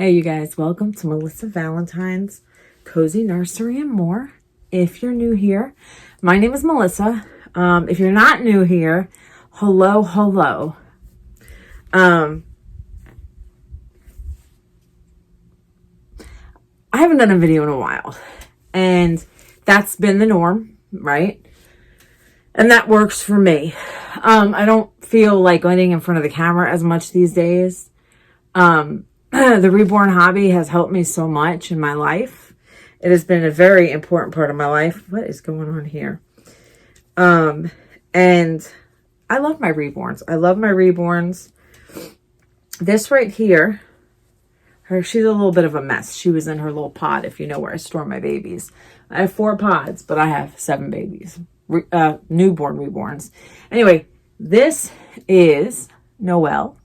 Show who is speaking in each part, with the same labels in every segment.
Speaker 1: Hey, you guys, welcome to Melissa Valentine's Cozy Nursery and More. If you're new here, my name is Melissa. If you're not new here, hello. I haven't done a video in a while, and that's been the norm, right? And that works for me. I don't feel like going in front of the camera as much these days. The reborn hobby has helped me so much in my life. It has been a very important part of my life. What is going on here? And I love my reborns. This right here, she's a little bit of a mess. She was in her little pod, if you know where I store my babies. I have 4 pods, but I have 7 babies. Newborn reborns. Anyway, this is Noelle.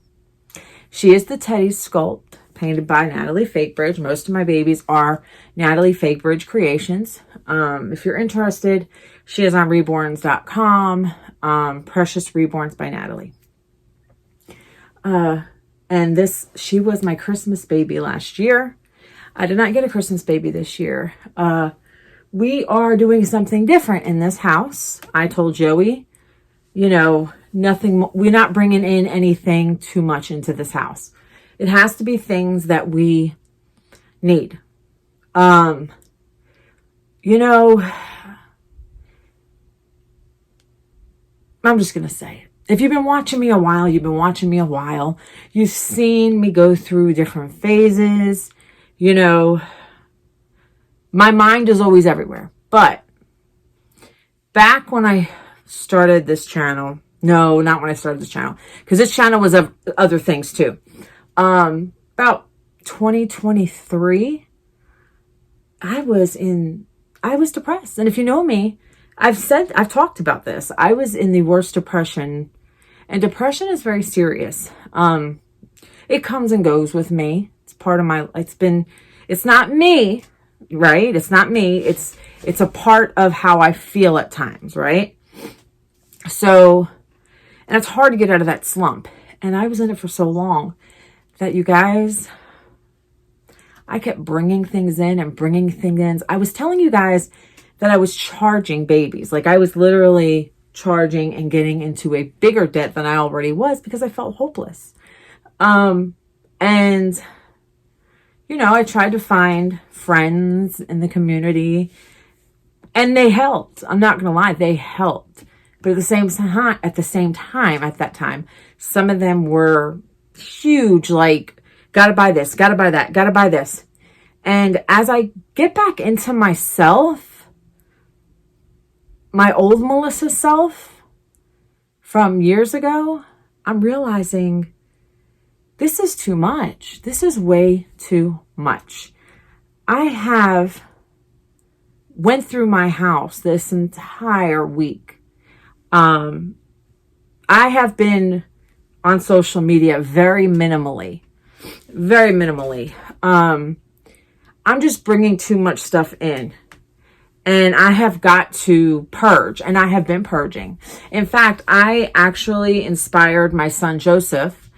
Speaker 1: She is the Teddy sculpt painted by Natalie Fakebridge. Most of my babies are Natalie Fakebridge creations. If you're interested, she is on reborns.com. Precious Reborns by Natalie. And she was my Christmas baby last year. I did not get a Christmas baby this year. We are doing something different in this house. I told Joey, nothing, we're not bringing in anything too much into this house. It has to be things that we need. I'm just going to say it. If you've been watching me a while, You've seen me go through different phases. My mind is always everywhere. But back when I started this channel, no, not when I started this channel, because this channel was of other things too. About 2023, I was depressed. And if you know me, I've talked about this. I was in the worst depression, and depression is very serious. It comes and goes with me. It's part of it's not me, right? It's not me. It's a part of how I feel at times, right? So, and it's hard to get out of that slump. And I was in it for so long that, you guys, I kept bringing things in. I was telling you guys that I was charging babies. Like, I was literally charging and getting into a bigger debt than I already was because I felt hopeless. And, I tried to find friends in the community, and they helped. I'm not going to lie, they helped. But at that time, some of them were huge, like, gotta buy this, gotta buy that, gotta buy this. And as I get back into myself, my old Melissa self from years ago, I'm realizing this is too much. This is way too much. I went through my house this entire week. I have been on social media very minimally. I'm just bringing too much stuff in, and I have got to purge, and I have been purging. In fact, I actually inspired my son, Joseph.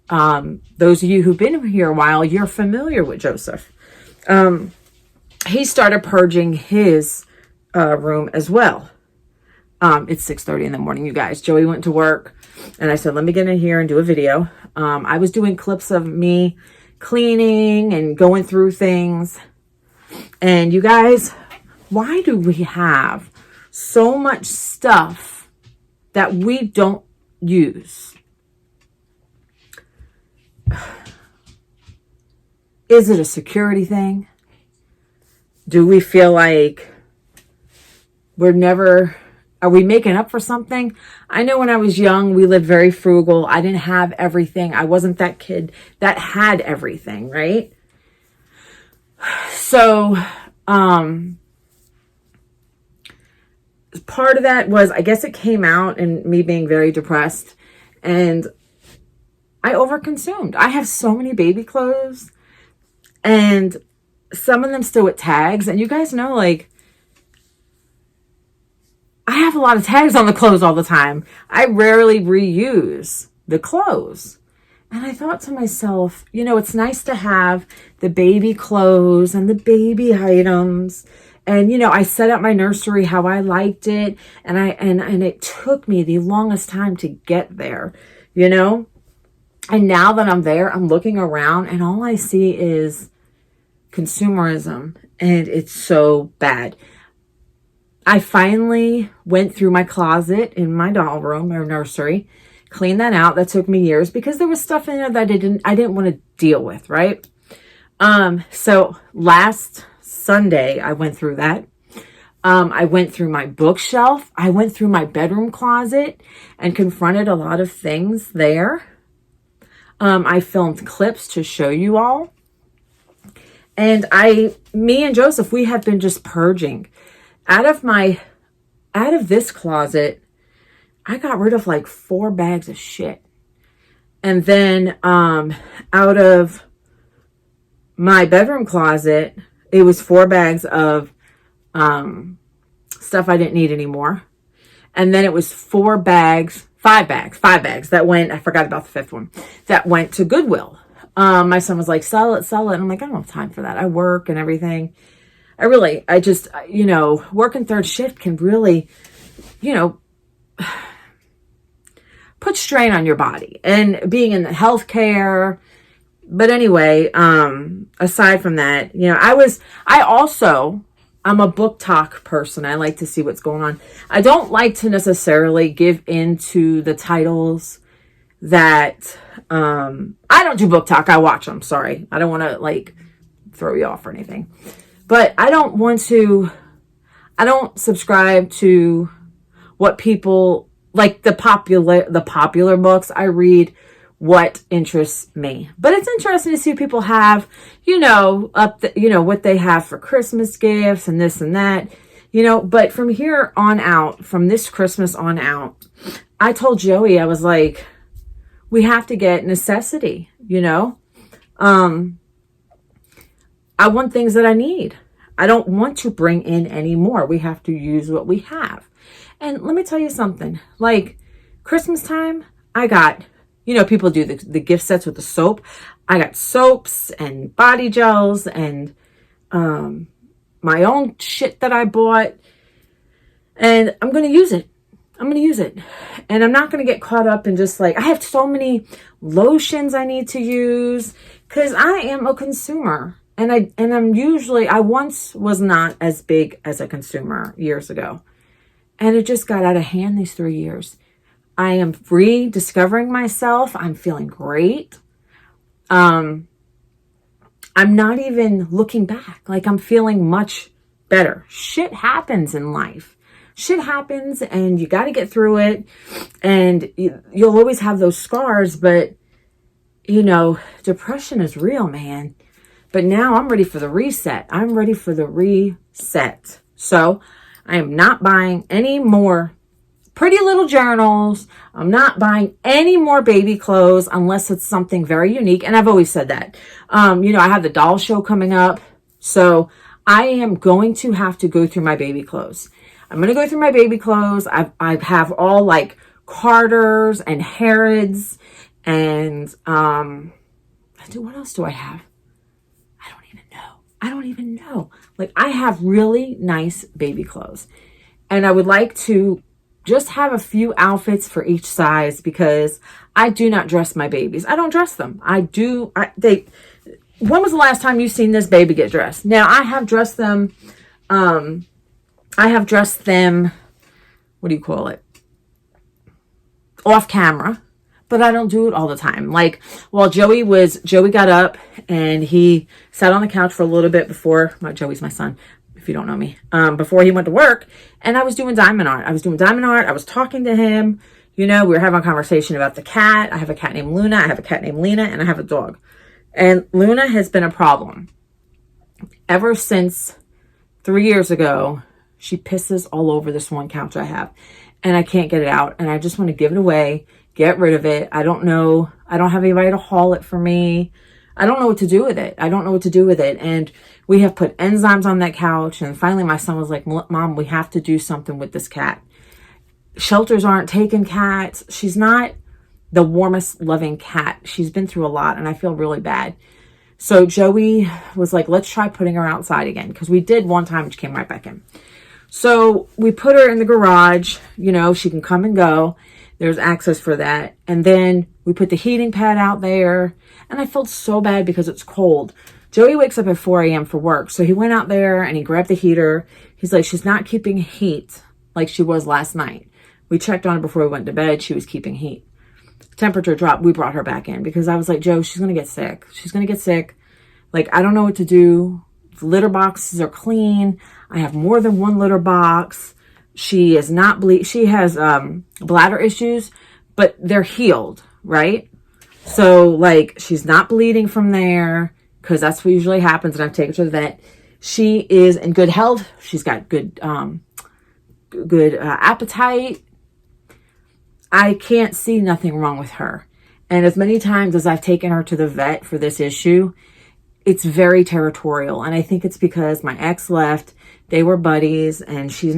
Speaker 1: Those of you who've been here a while, you're familiar with Joseph. He started purging his room as well. It's 6:30 in the morning, you guys. Joey went to work, and I said, let me get in here and do a video. I was doing clips of me cleaning and going through things. And you guys, why do we have so much stuff that we don't use? Is it a security thing? Do we feel like are we making up for something? I know when I was young, we lived very frugal. I didn't have everything. I wasn't that kid that had everything, right? So, part of that was, I guess it came out in me being very depressed, and I overconsumed. I have so many baby clothes, and some of them still with tags. And you guys know, like, I have a lot of tags on the clothes all the time. I rarely reuse the clothes. And I thought to myself, you know, it's nice to have the baby clothes and the baby items. And, you know, I set up my nursery how I liked it. And and it took me the longest time to get there, you know? And now that I'm there, I'm looking around and all I see is consumerism. And it's so bad. I finally went through my closet in my doll room or nursery, cleaned that out. That took me years because there was stuff in there that I didn't want to deal with, right? So last Sunday I went through that. I went through my bookshelf. I went through my bedroom closet and confronted a lot of things there. I filmed clips to show you all. And me and Joseph, we have been just purging. Out of this closet, I got rid of like 4 bags of shit. And then out of my bedroom closet, it was 4 bags of stuff I didn't need anymore. And then it was 5 bags that went, I forgot about the 5th one, that went to Goodwill. My son was like, sell it. And I'm like, I don't have time for that. I work and everything. I just, you know, working 3rd shift can really, you know, put strain on your body and being in the healthcare. But anyway, aside from that, you know, I'm a book talk person. I like to see what's going on. I don't like to necessarily give into the titles that, I don't do book talk. I watch them. Sorry. I don't want to like throw you off or anything. But I don't subscribe to what people like the popular books. I read what interests me. But it's interesting to see people have, you know, what they have for Christmas gifts and this and that, you know, but from here on out, from this Christmas on out, I told Joey, I was like, we have to get necessity, you know? I want things that I need. I don't want to bring in any more. We have to use what we have. And let me tell you something, like Christmas time, I got, you know, people do the gift sets with the soap. I got soaps and body gels and my own shit that I bought. And I'm going to use it. And I'm not going to get caught up in just like, I have so many lotions I need to use because I am a consumer. And I once was not as big as a consumer years ago. And it just got out of hand these 3 years. I am rediscovering myself. I'm feeling great. I'm not even looking back. Like I'm feeling much better. Shit happens in life. Shit happens and you got to get through it. And you'll always have those scars. But, you know, depression is real, man. But now I'm ready for the reset. So I am not buying any more pretty little journals. I'm not buying any more baby clothes unless it's something very unique. And I've always said that. You know, I have the doll show coming up. So I am going to have to go through my baby clothes. I'm going to go through my baby clothes. I have all like Carters and Harrods and what else do I have? I don't even know. Like I have really nice baby clothes. And I would like to just have a few outfits for each size because I do not dress my babies. I don't dress them. When was the last time you've seen this baby get dressed? Now I have dressed them. What do you call it? Off camera. But I don't do it all the time. Like, while Joey got up and he sat on the couch for a little bit before, Joey's my son, if you don't know me, before he went to work. And I was doing diamond art. I was talking to him. You know, we were having a conversation about the cat. I have a cat named Luna. I have a cat named Lena. And I have a dog. And Luna has been a problem. Ever since 3 years ago, she pisses all over this one couch I have. And I can't get it out. And I just want to give it away. Get rid of it. I don't know. I don't have anybody to haul it for me. I don't know what to do with it. And we have put enzymes on that couch. And finally my son was like, Mom, we have to do something with this cat. Shelters aren't taking cats. She's not the warmest, loving cat. She's been through a lot, and I feel really bad. So Joey was like, let's try putting her outside again, because we did one time and she came right back in. So we put her in the garage. You know, she can come and go. There's access for that. And then we put the heating pad out there. And I felt so bad because it's cold. Joey wakes up at 4 a.m. for work. So he went out there and he grabbed the heater. He's like, she's not keeping heat like she was last night. We checked on her before we went to bed. She was keeping heat. Temperature dropped. We brought her back in because I was like, Joe, she's going to get sick. She's going to get sick. Like, I don't know what to do. The litter boxes are clean. I have more than one litter box. She is not she has bladder issues, but they're healed, right? So like, she's not bleeding from there, because that's what usually happens. And I've taken her to the vet. She is in good health. She's got good appetite. I can't see nothing wrong with her. And as many times as I've taken her to the vet for this issue, it's very territorial. And I think it's because my ex left. They were buddies, and she's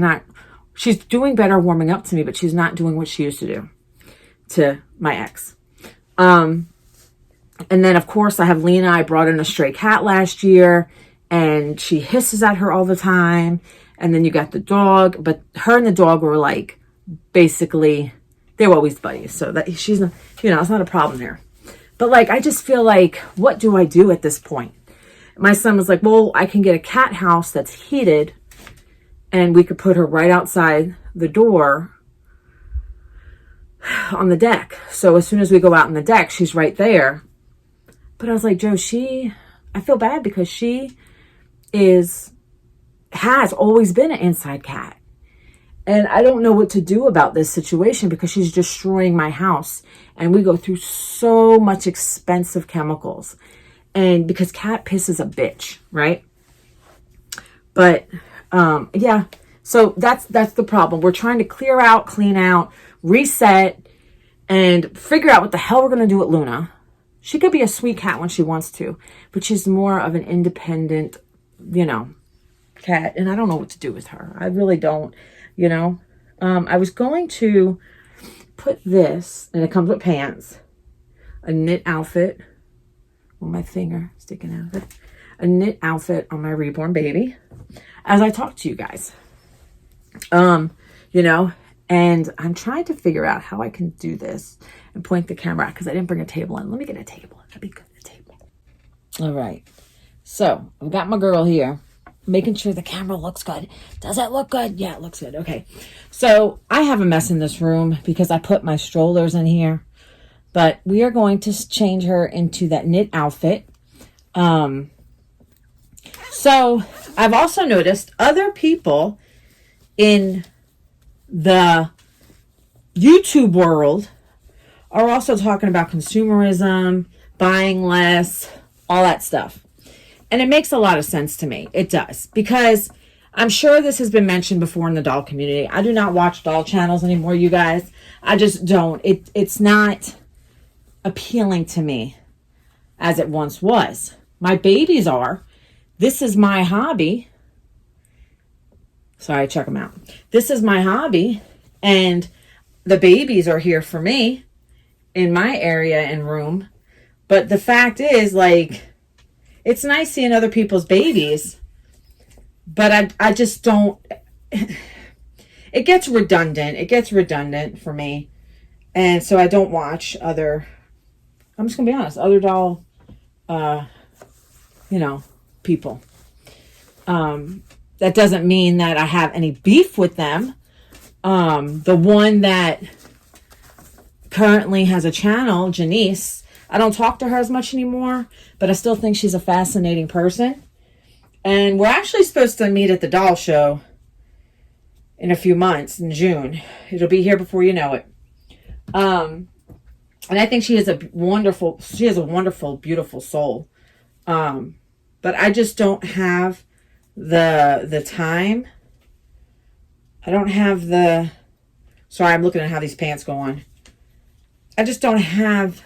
Speaker 1: doing better warming up to me, but she's not doing what she used to do to my ex. And then of course I have Lena. I brought in a stray cat last year, and she hisses at her all the time. And then you got the dog, but her and the dog were like, basically, they were always buddies. So that she's not, you know, it's not a problem there. But like, I just feel like, what do I do at this point? My son was like, well, I can get a cat house that's heated, and we could put her right outside the door on the deck. So as soon as we go out on the deck, she's right there. But I was like, Joe, I feel bad because she has always been an inside cat. And I don't know what to do about this situation because she's destroying my house. And we go through so much expensive chemicals. And because cat piss is a bitch, right? But yeah, so that's the problem. We're trying to clear out, clean out, reset, and figure out what the hell we're going to do with Luna. She could be a sweet cat when she wants to, but she's more of an independent, you know, cat. And I don't know what to do with her. I really don't, you know. I was going to put this, and it comes with pants, a knit outfit. With my finger sticking out of it. A knit outfit on my reborn baby as I talk to you guys. You know, and I'm trying to figure out how I can do this and point the camera out because I didn't bring a table in. Let me get a table. That'd be good, a table. All right. So I've got my girl here, making sure the camera looks good. Does it look good? Yeah, it looks good. Okay. So I have a mess in this room because I put my strollers in here. But we are going to change her into that knit outfit. So I've also noticed other people in the YouTube world are also talking about consumerism, buying less, all that stuff. And it makes a lot of sense to me. It does. Because I'm sure this has been mentioned before in the doll community. I do not watch doll channels anymore, you guys. I just don't. It's not appealing to me as it once was. My babies are. This is my hobby. Sorry, check them out. This is my hobby, and the babies are here for me in my area and room. But the fact is, like, it's nice seeing other people's babies, but I just don't. It gets redundant. It gets redundant for me, and so I don't watch other. I'm just gonna be honest, other doll, you know, people. That doesn't mean that I have any beef with them. The one that currently has a channel, Janice, I don't talk to her as much anymore, but I still think she's a fascinating person. And we're actually supposed to meet at the doll show in a few months in June. It'll be here before you know it. And I think she has a wonderful, beautiful soul. But I just don't have the time. I don't have sorry, I'm looking at how these pants go on. I just don't have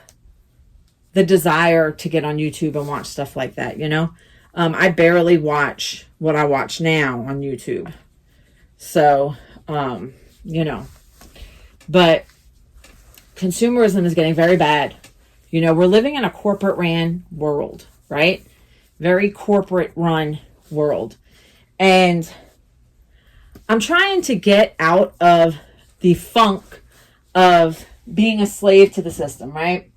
Speaker 1: the desire to get on YouTube and watch stuff like that, you know? I barely watch what I watch now on YouTube. So, you know, but consumerism is getting very bad. You know, we're living in a corporate ran world, right? Very corporate run world. And I'm trying to get out of the funk of being a slave to the system, right?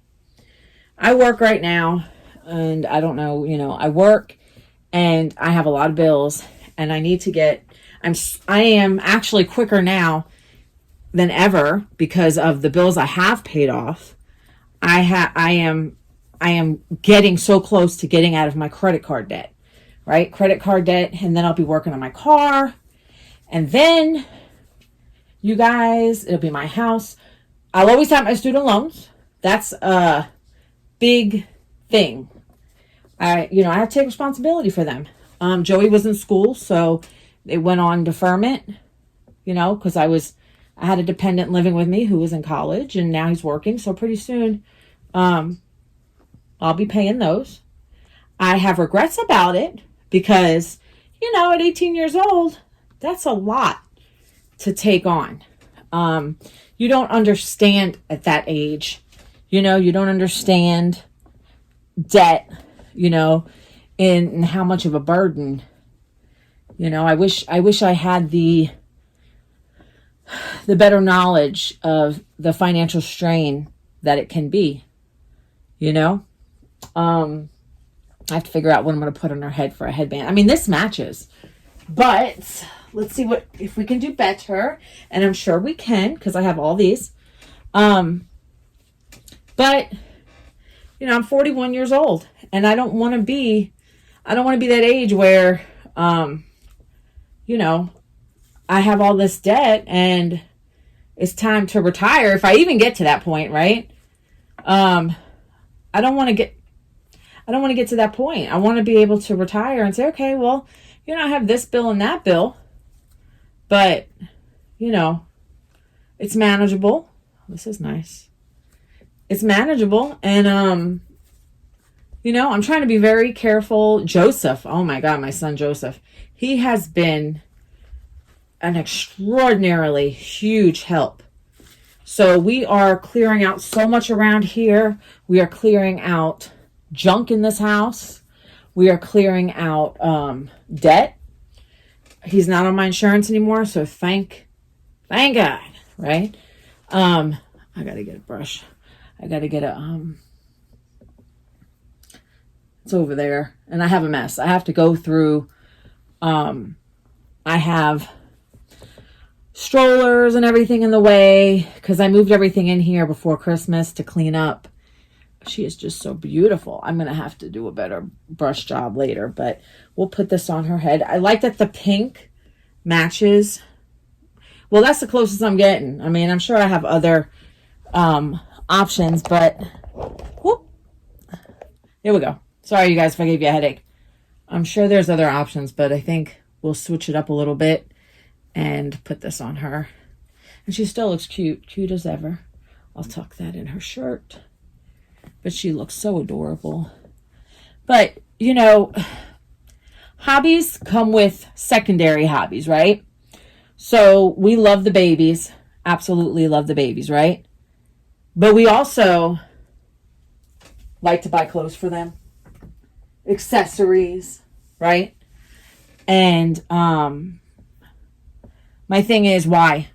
Speaker 1: I work right now, and I don't know, you know, I work and I have a lot of bills, and I need to get, I am actually quicker now than ever because of the bills I have paid off. I am getting so close to getting out of my credit card debt, right? Credit card debt, and then I'll be working on my car, and then you guys, it'll be my house. I'll always have my student loans. That's a big thing. I have to take responsibility for them. Joey was in school, so they went on deferment, you know, because I had a dependent living with me who was in college, and now he's working. So pretty soon, I'll be paying those. I have regrets about it because, you know, at 18 years old, that's a lot to take on. You don't understand at that age, you know, you don't understand debt, you know, and how much of a burden, you know. I wish I had the better knowledge of the financial strain that it can be, you know. I have to figure out what I'm going to put on her head for a headband. I mean, this matches, but let's see if we can do better. And I'm sure we can, because I have all these. But, you know, I'm 41 years old, and I don't want to be that age where, you know, I have all this debt and it's time to retire. If I even get to that point, right? I don't want to get to that point. I want to be able to retire and say, okay, well, you know, I have this bill and that bill, but, you know, it's manageable. This is nice. It's manageable. And, you know, I'm trying to be very careful. Joseph, oh my God, my son Joseph, he has been an extraordinarily huge help. So we are clearing out so much around here. We are clearing out junk in this house. We are clearing out debt. He's not on my insurance anymore, so thank God, right? I gotta get a brush. I gotta get it's over there, and I have a mess. I have to go through. I have strollers and everything in the way because I moved everything in here before Christmas to clean up. She is just so beautiful. I'm going to have to do a better brush job later, but we'll put this on her head. I like that the pink matches. Well, that's the closest I'm getting. I mean, I'm sure I have other options, but whoop. Here we go. Sorry, you guys, if I gave you a headache. I'm sure there's other options, but I think we'll switch it up a little bit and put this on her. And she still looks cute as ever. I'll tuck that in her shirt. But she looks so adorable. But, you know, hobbies come with secondary hobbies, right? So we love the babies. Absolutely love the babies, right? But we also like to buy clothes for them. Accessories, right? And my thing is, why?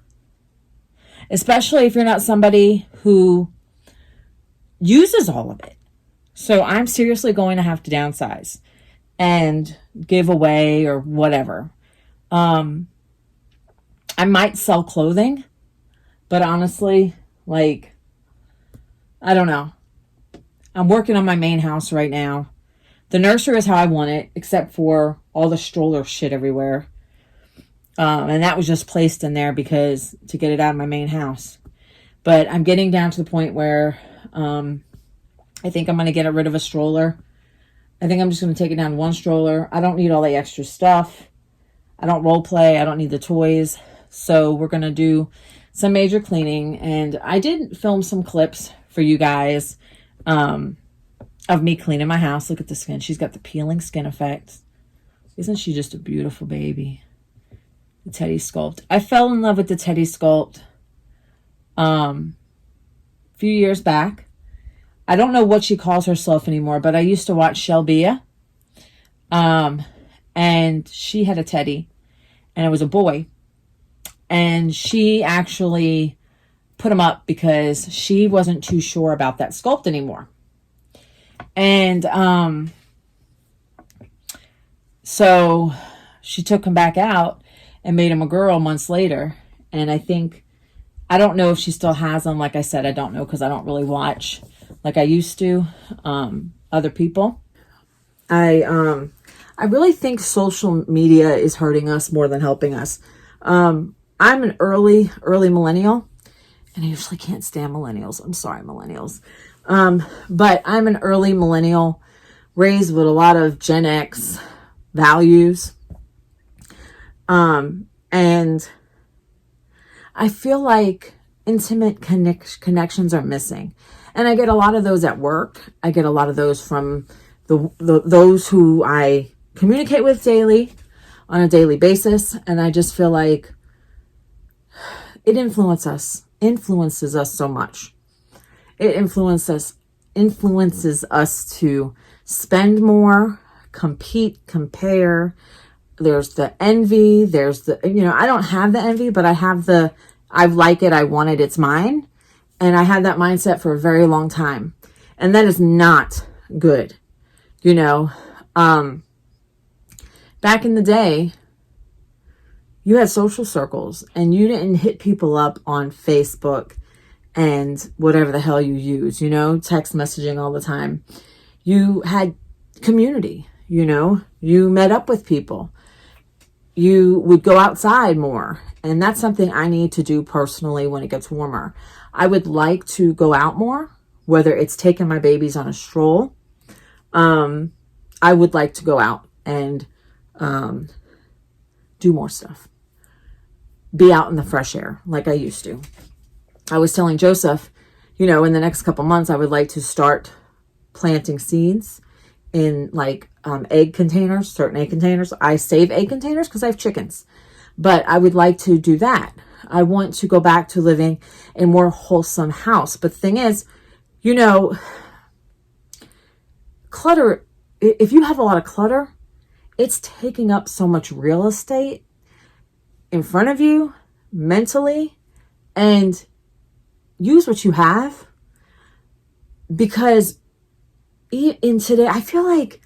Speaker 1: Especially if you're not somebody who uses all of it. So I'm seriously going to have to downsize and give away or whatever. I might sell clothing, but honestly, like, I don't know. I'm working on my main house right now. The nursery is how I want it, except for all the stroller shit everywhere. And that was just placed in there because to get it out of my main house. But I'm getting down to the point where I think I'm going to get rid of a stroller. I think I'm just going to take it down to one stroller. I don't need all the extra stuff. I don't role play. I don't need the toys. So we're going to do some major cleaning. And I did film some clips for you guys of me cleaning my house. Look at the skin. She's got the peeling skin effect. Isn't she just a beautiful baby? The Teddy sculpt. I fell in love with the Teddy sculpt few years back. I don't know what she calls herself anymore, but I used to watch Shelbia. And she had a teddy, and it was a boy. And she actually put him up because she wasn't too sure about that sculpt anymore. And so she took him back out and made him a girl months later. And I don't know if she still has them. Like I said, I don't know because I don't really watch like I used to other people. I really think social media is hurting us more than helping us. I'm an early millennial, and I usually can't stand millennials. I'm sorry, millennials. But I'm an early millennial raised with a lot of Gen X values. And I feel like intimate connections are missing. And I get a lot of those at work. I get a lot of those from those who I communicate with daily, on a daily basis. And I just feel like it influences us so much. It influences us to spend more, compete, compare. There's the envy. There's the, I don't have the envy, but I like it. I want it. It's mine. And I had that mindset for a very long time. And that is not good. Back in the day, you had social circles and you didn't hit people up on Facebook and whatever the hell you use, text messaging all the time. You had community, you met up with people. You would go outside more. And that's something I need to do personally when it gets warmer. I would like to go out more, whether it's taking my babies on a stroll. I would like to go out and do more stuff. Be out in the fresh air like I used to. I was telling Joseph, in the next couple months, I would like to start planting seeds in like egg containers, certain egg containers. I save egg containers because I have chickens. But I would like to do that. I want to go back to living in a more wholesome house. But the thing is, clutter, if you have a lot of clutter, it's taking up so much real estate in front of you, mentally, and use what you have. Because in today, I feel like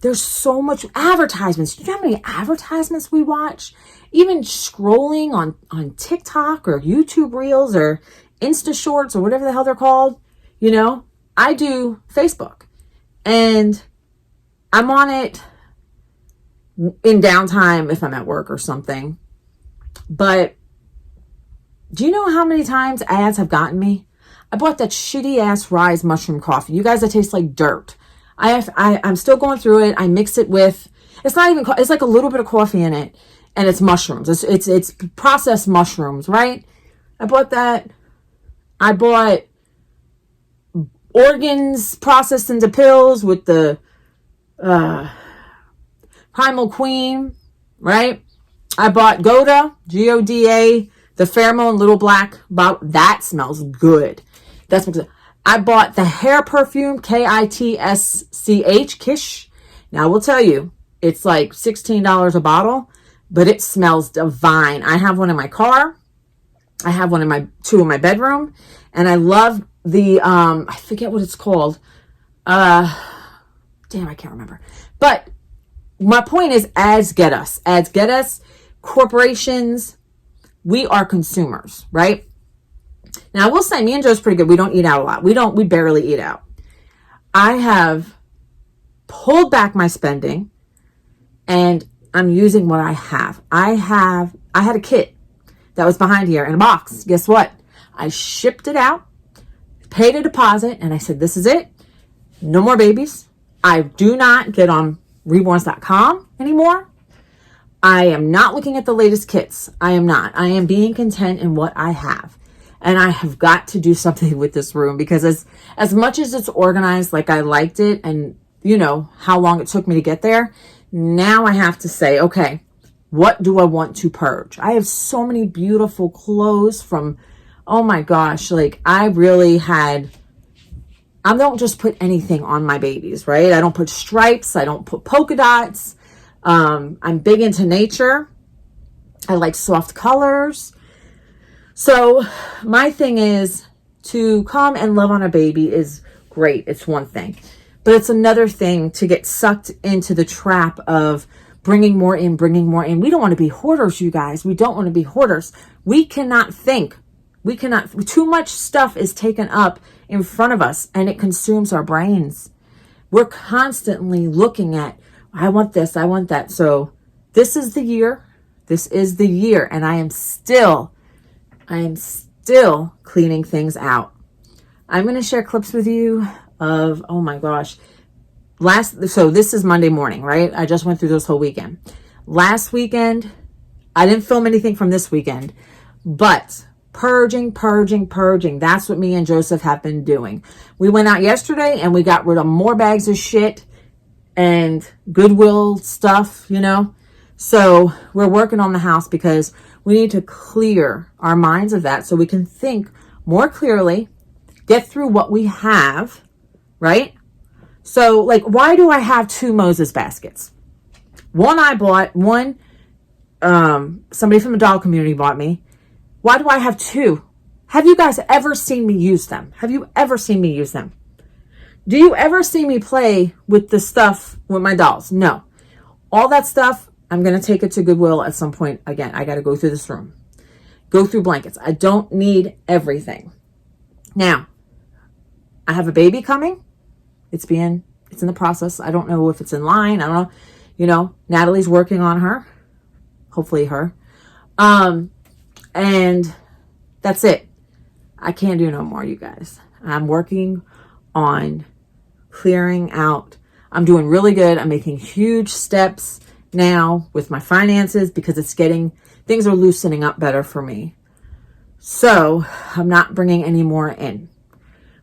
Speaker 1: there's so much advertisements. Do you know how many advertisements we watch? Even scrolling on TikTok or YouTube Reels or Insta Shorts or whatever the hell they're called. I do Facebook. And I'm on it in downtime if I'm at work or something. But do you know how many times ads have gotten me? I bought that shitty ass Rise mushroom coffee. You guys, it tastes like dirt. I'm still going through it. I mix it with, it's not even, it's like a little bit of coffee in it, and it's mushrooms. It's processed mushrooms, right? I bought that. I bought organs processed into pills with the Primal Queen, right? I bought Goda, Goda, the pheromone little black bottle. That smells good. That's because I bought the hair perfume, Kitsch, Kish. Now I will tell you, it's like $16 a bottle, but it smells divine. I have one in my car. I have one in two in my bedroom, and I love the I forget what it's called. Damn, I can't remember. But my point is, ads get us. Ads get us. Corporations, we are consumers, right? Now, I will say, me and Joe's pretty good. We don't eat out a lot. We barely eat out. I have pulled back my spending, and I'm using what I have. I had a kit that was behind here in a box. Guess what? I shipped it out, paid a deposit, and I said, this is it. No more babies. I do not get on reborns.com anymore. I am not looking at the latest kits. I am not. I am being content in what I have. And I have got to do something with this room, because as much as it's organized like I liked it, and how long it took me to get there, now I have to say, okay, what do I want to purge? I have so many beautiful clothes from oh my gosh, like I really had, I don't just put anything on my babies, right? I don't put stripes. I don't put polka dots. I'm big into nature. I like soft colors. So my thing is, to come and love on a baby is great. It's one thing. But it's another thing to get sucked into the trap of bringing more in, bringing more in. We don't want to be hoarders, you guys. We don't want to be hoarders. We cannot think. We cannot, too much stuff is taken up in front of us and it consumes our brains. We're constantly looking at, I want this, I want that. So this is the year. This is the year. And I am still cleaning things out. I'm going to share clips with you of, oh my gosh, so this is Monday morning, right? I just went through this whole weekend. Last weekend, I didn't film anything from this weekend, but purging. That's what me and Joseph have been doing. We went out yesterday and we got rid of more bags of shit and Goodwill stuff, you know? So we're working on the house because we need to clear our minds of that so we can think more clearly, get through what we have, right? So like, why do I have 2 Moses baskets? One I bought, one somebody from the doll community bought me. Why do I have 2? Have you guys ever seen me use them? Have you ever seen me use them? Do you ever see me play with the stuff with my dolls? No. All that stuff, I'm going to take it to Goodwill at some point. Again, I got to go through this room. Go through blankets. I don't need everything. Now, I have a baby coming. It's in the process. I don't know if it's in line. I don't know. You know, Natalie's working on her. Hopefully her. And that's it. I can't do no more, you guys. I'm working on clearing out. I'm doing really good. I'm making huge steps now with my finances because things are loosening up better for me. So I'm not bringing any more in.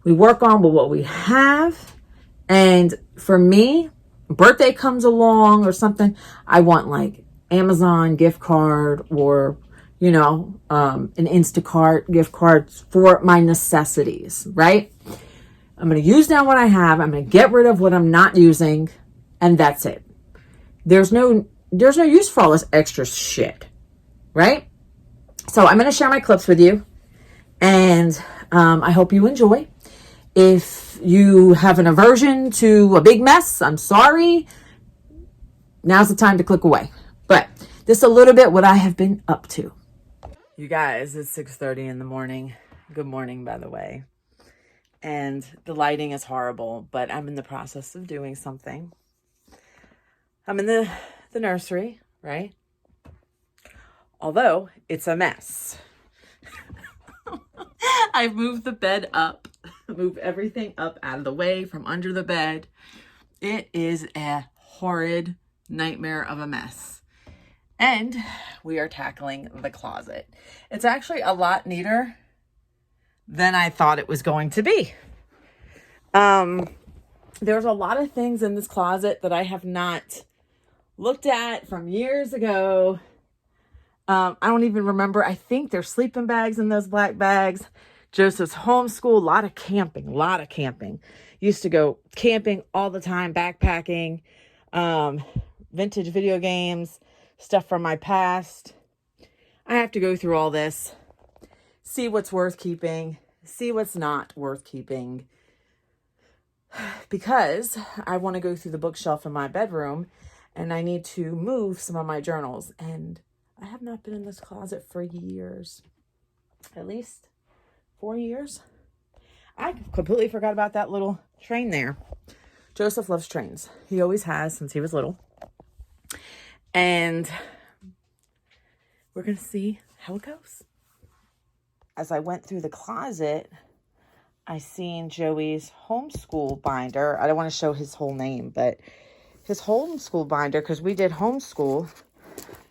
Speaker 1: We work on with what we have. And for me, birthday comes along or something, I want like Amazon gift card or, you know, an Instacart gift card for my necessities, right? I'm going to use down what I have. I'm going to get rid of what I'm not using. And that's it. There's no use for all this extra shit, right? So I'm going to share my clips with you. And I hope you enjoy. If you have an aversion to a big mess, I'm sorry. Now's the time to click away. But this is a little bit what I have been up to. You guys, it's 6:30 in the morning. Good morning, by the way. And the lighting is horrible, but I'm in the process of doing something. I'm in the nursery, right? Although it's a mess. I've moved the bed up, moved everything up out of the way from under the bed. It is a horrid nightmare of a mess. And we are tackling the closet. It's actually a lot neater than I thought it was going to be. There's a lot of things in this closet that I have not looked at from years ago. I don't even remember. I think there's sleeping bags in those black bags. Joseph's homeschool, a lot of camping. Used to go camping all the time, backpacking, vintage video games, stuff from my past. I have to go through all this, see what's worth keeping, see what's not worth keeping, because I want to go through the bookshelf in my bedroom and I need to move some of my journals. And I have not been in this closet for years, at least 4 years. I completely forgot about that little train there. Joseph loves trains. He always has since he was little. And we're going to see how it goes. As I went through the closet, I seen Joey's homeschool binder. I don't want to show his whole name, but his homeschool binder, because we did homeschool.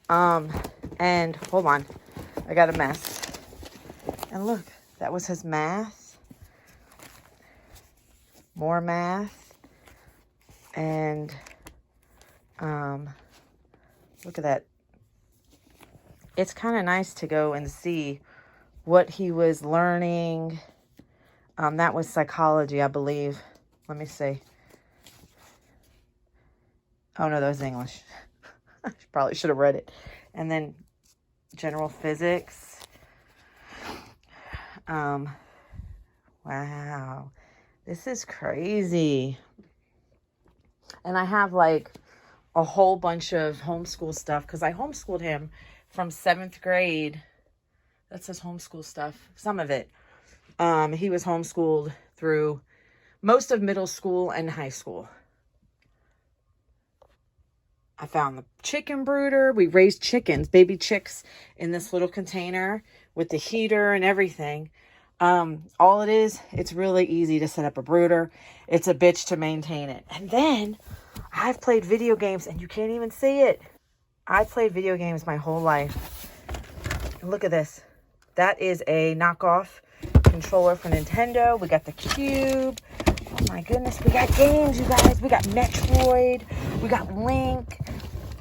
Speaker 1: And hold on, I got a mess. And look, that was his math. More math. And look at that. It's kind of nice to go and see what he was learning. That was psychology, I believe. Let me see. Oh, no, that was English. I probably should have read it. And then general physics. Wow. This is crazy. And I have like a whole bunch of homeschool stuff because I homeschooled him from 7th grade. That says homeschool stuff. Some of it. He was homeschooled through most of middle school and high school. I found the chicken brooder. We raised chickens, baby chicks, in this little container with the heater and everything. All it is, it's really easy to set up a brooder. It's a bitch to maintain it. And then I've played video games and you can't even see it. I've played video games my whole life. And look at this. That is a knockoff controller for Nintendo. We got the Cube. Oh my goodness, we got games, you guys. We got Metroid. We got Link.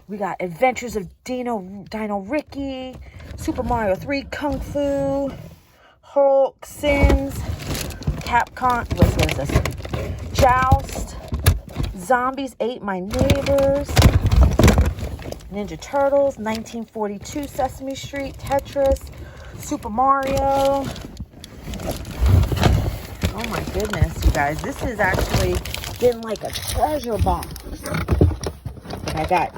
Speaker 1: We got Adventures of Dino Ricky. Super Mario 3, Kung Fu. Hulk, Sims. Capcom. What is this? Joust. Zombies Ate My Neighbors. Ninja Turtles. 1942 Sesame Street. Tetris. Super Mario. Oh my goodness, you guys. This has actually been like a treasure box. I got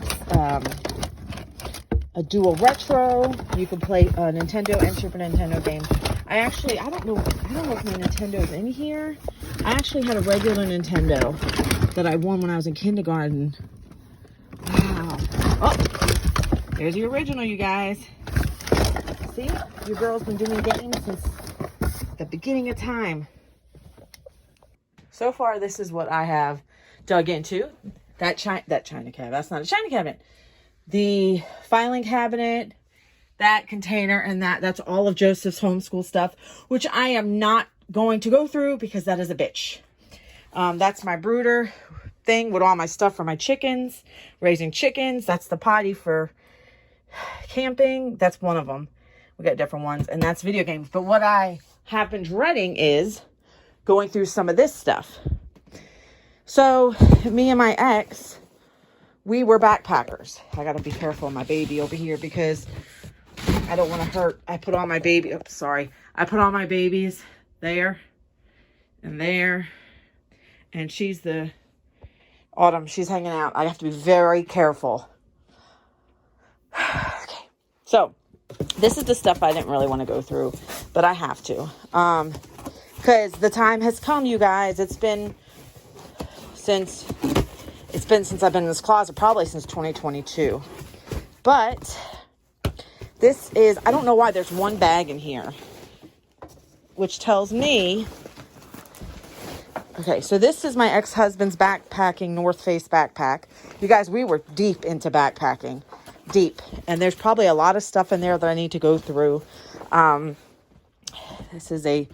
Speaker 1: a dual retro. You can play a Nintendo and Super Nintendo game. I don't know if my Nintendo's in here. I actually had a regular Nintendo that I won when I was in kindergarten. Wow. Oh, there's the original, you guys. See? Your girl's been doing games since the beginning of time. So far, this is what I have dug into. That china cabinet. That's not a china cabinet. The filing cabinet, that container, and that's all of Joseph's homeschool stuff, which I am not going to go through because that is a bitch. That's my brooder thing with all my stuff for my chickens, raising chickens. That's the potty for camping. That's one of them. We got different ones, and that's video games. But what I have been dreading is going through some of this stuff. So me and my ex, we were backpackers. I got to be careful of my baby over here because I don't want to hurt. I put all my baby, I put all my babies there and there. And she's the Autumn. She's hanging out. I have to be very careful. Okay. So this is the stuff I didn't really want to go through, but I have to. Because the time has come, you guys. It's been since I've been in this closet, probably since 2022. But this is, I don't know why there's one bag in here, which tells me, okay, so this is my ex-husband's backpacking North Face backpack. You guys, we were deep into backpacking, deep. And there's probably a lot of stuff in there that I need to go through. This is a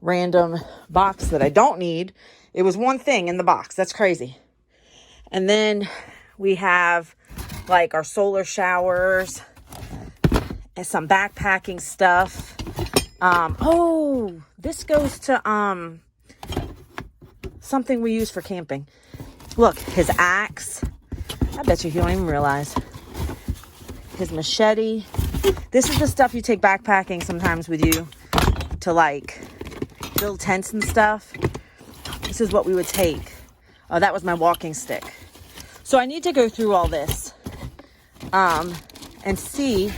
Speaker 1: random box that I don't need. It was one thing in the box. That's crazy. And then we have like our solar showers and some backpacking stuff. Oh, this goes to something we use for camping. Look, his axe. I bet you he don't even realize. His machete. This is the stuff you take backpacking sometimes with you to like build tents and stuff. This is what we would take. Oh, that was my walking stick. So I need to go through all this and see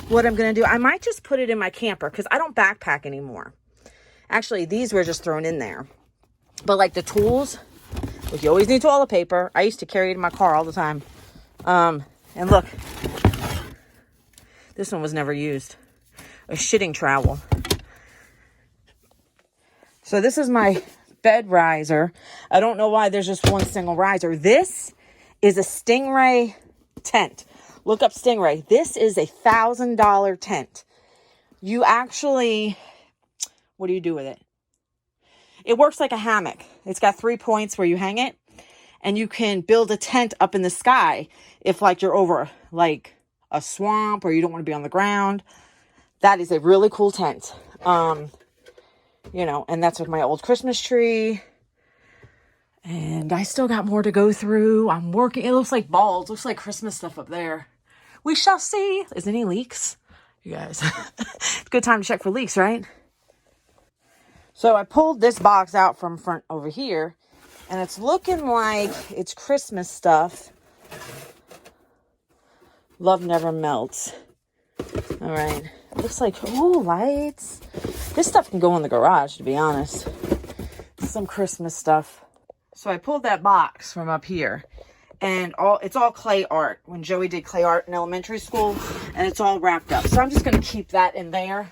Speaker 1: what I'm going to do. I might just put it in my camper because I don't backpack anymore. Actually, these were just thrown in there. But like the tools, like you always need toilet paper. I used to carry it in my car all the time. And look, this one was never used. A shitting trowel. So this is my bed riser. I don't know why there's just one single riser. This is a Stingray tent. Look up Stingray. This is a $1,000 tent. You actually, what do you do with it? It works like a hammock. It's got 3 points where you hang it, and you can build a tent up in the sky if like you're over like a swamp or you don't want to be on the ground. That is a really cool tent. You know, and that's with my old Christmas tree. And I still got more to go through. I'm working. It looks like balls. Looks like Christmas stuff up there. We shall see. Is any leaks? You guys. It's a good time to check for leaks, right? So I pulled this box out from front over here. And it's looking like it's Christmas stuff. Love never melts. All right. Looks like, oh, lights. This stuff can go in the garage, to be honest. Some Christmas stuff. So I pulled that box from up here. And it's all clay art. When Joey did clay art in elementary school. And it's all wrapped up. So I'm just going to keep that in there.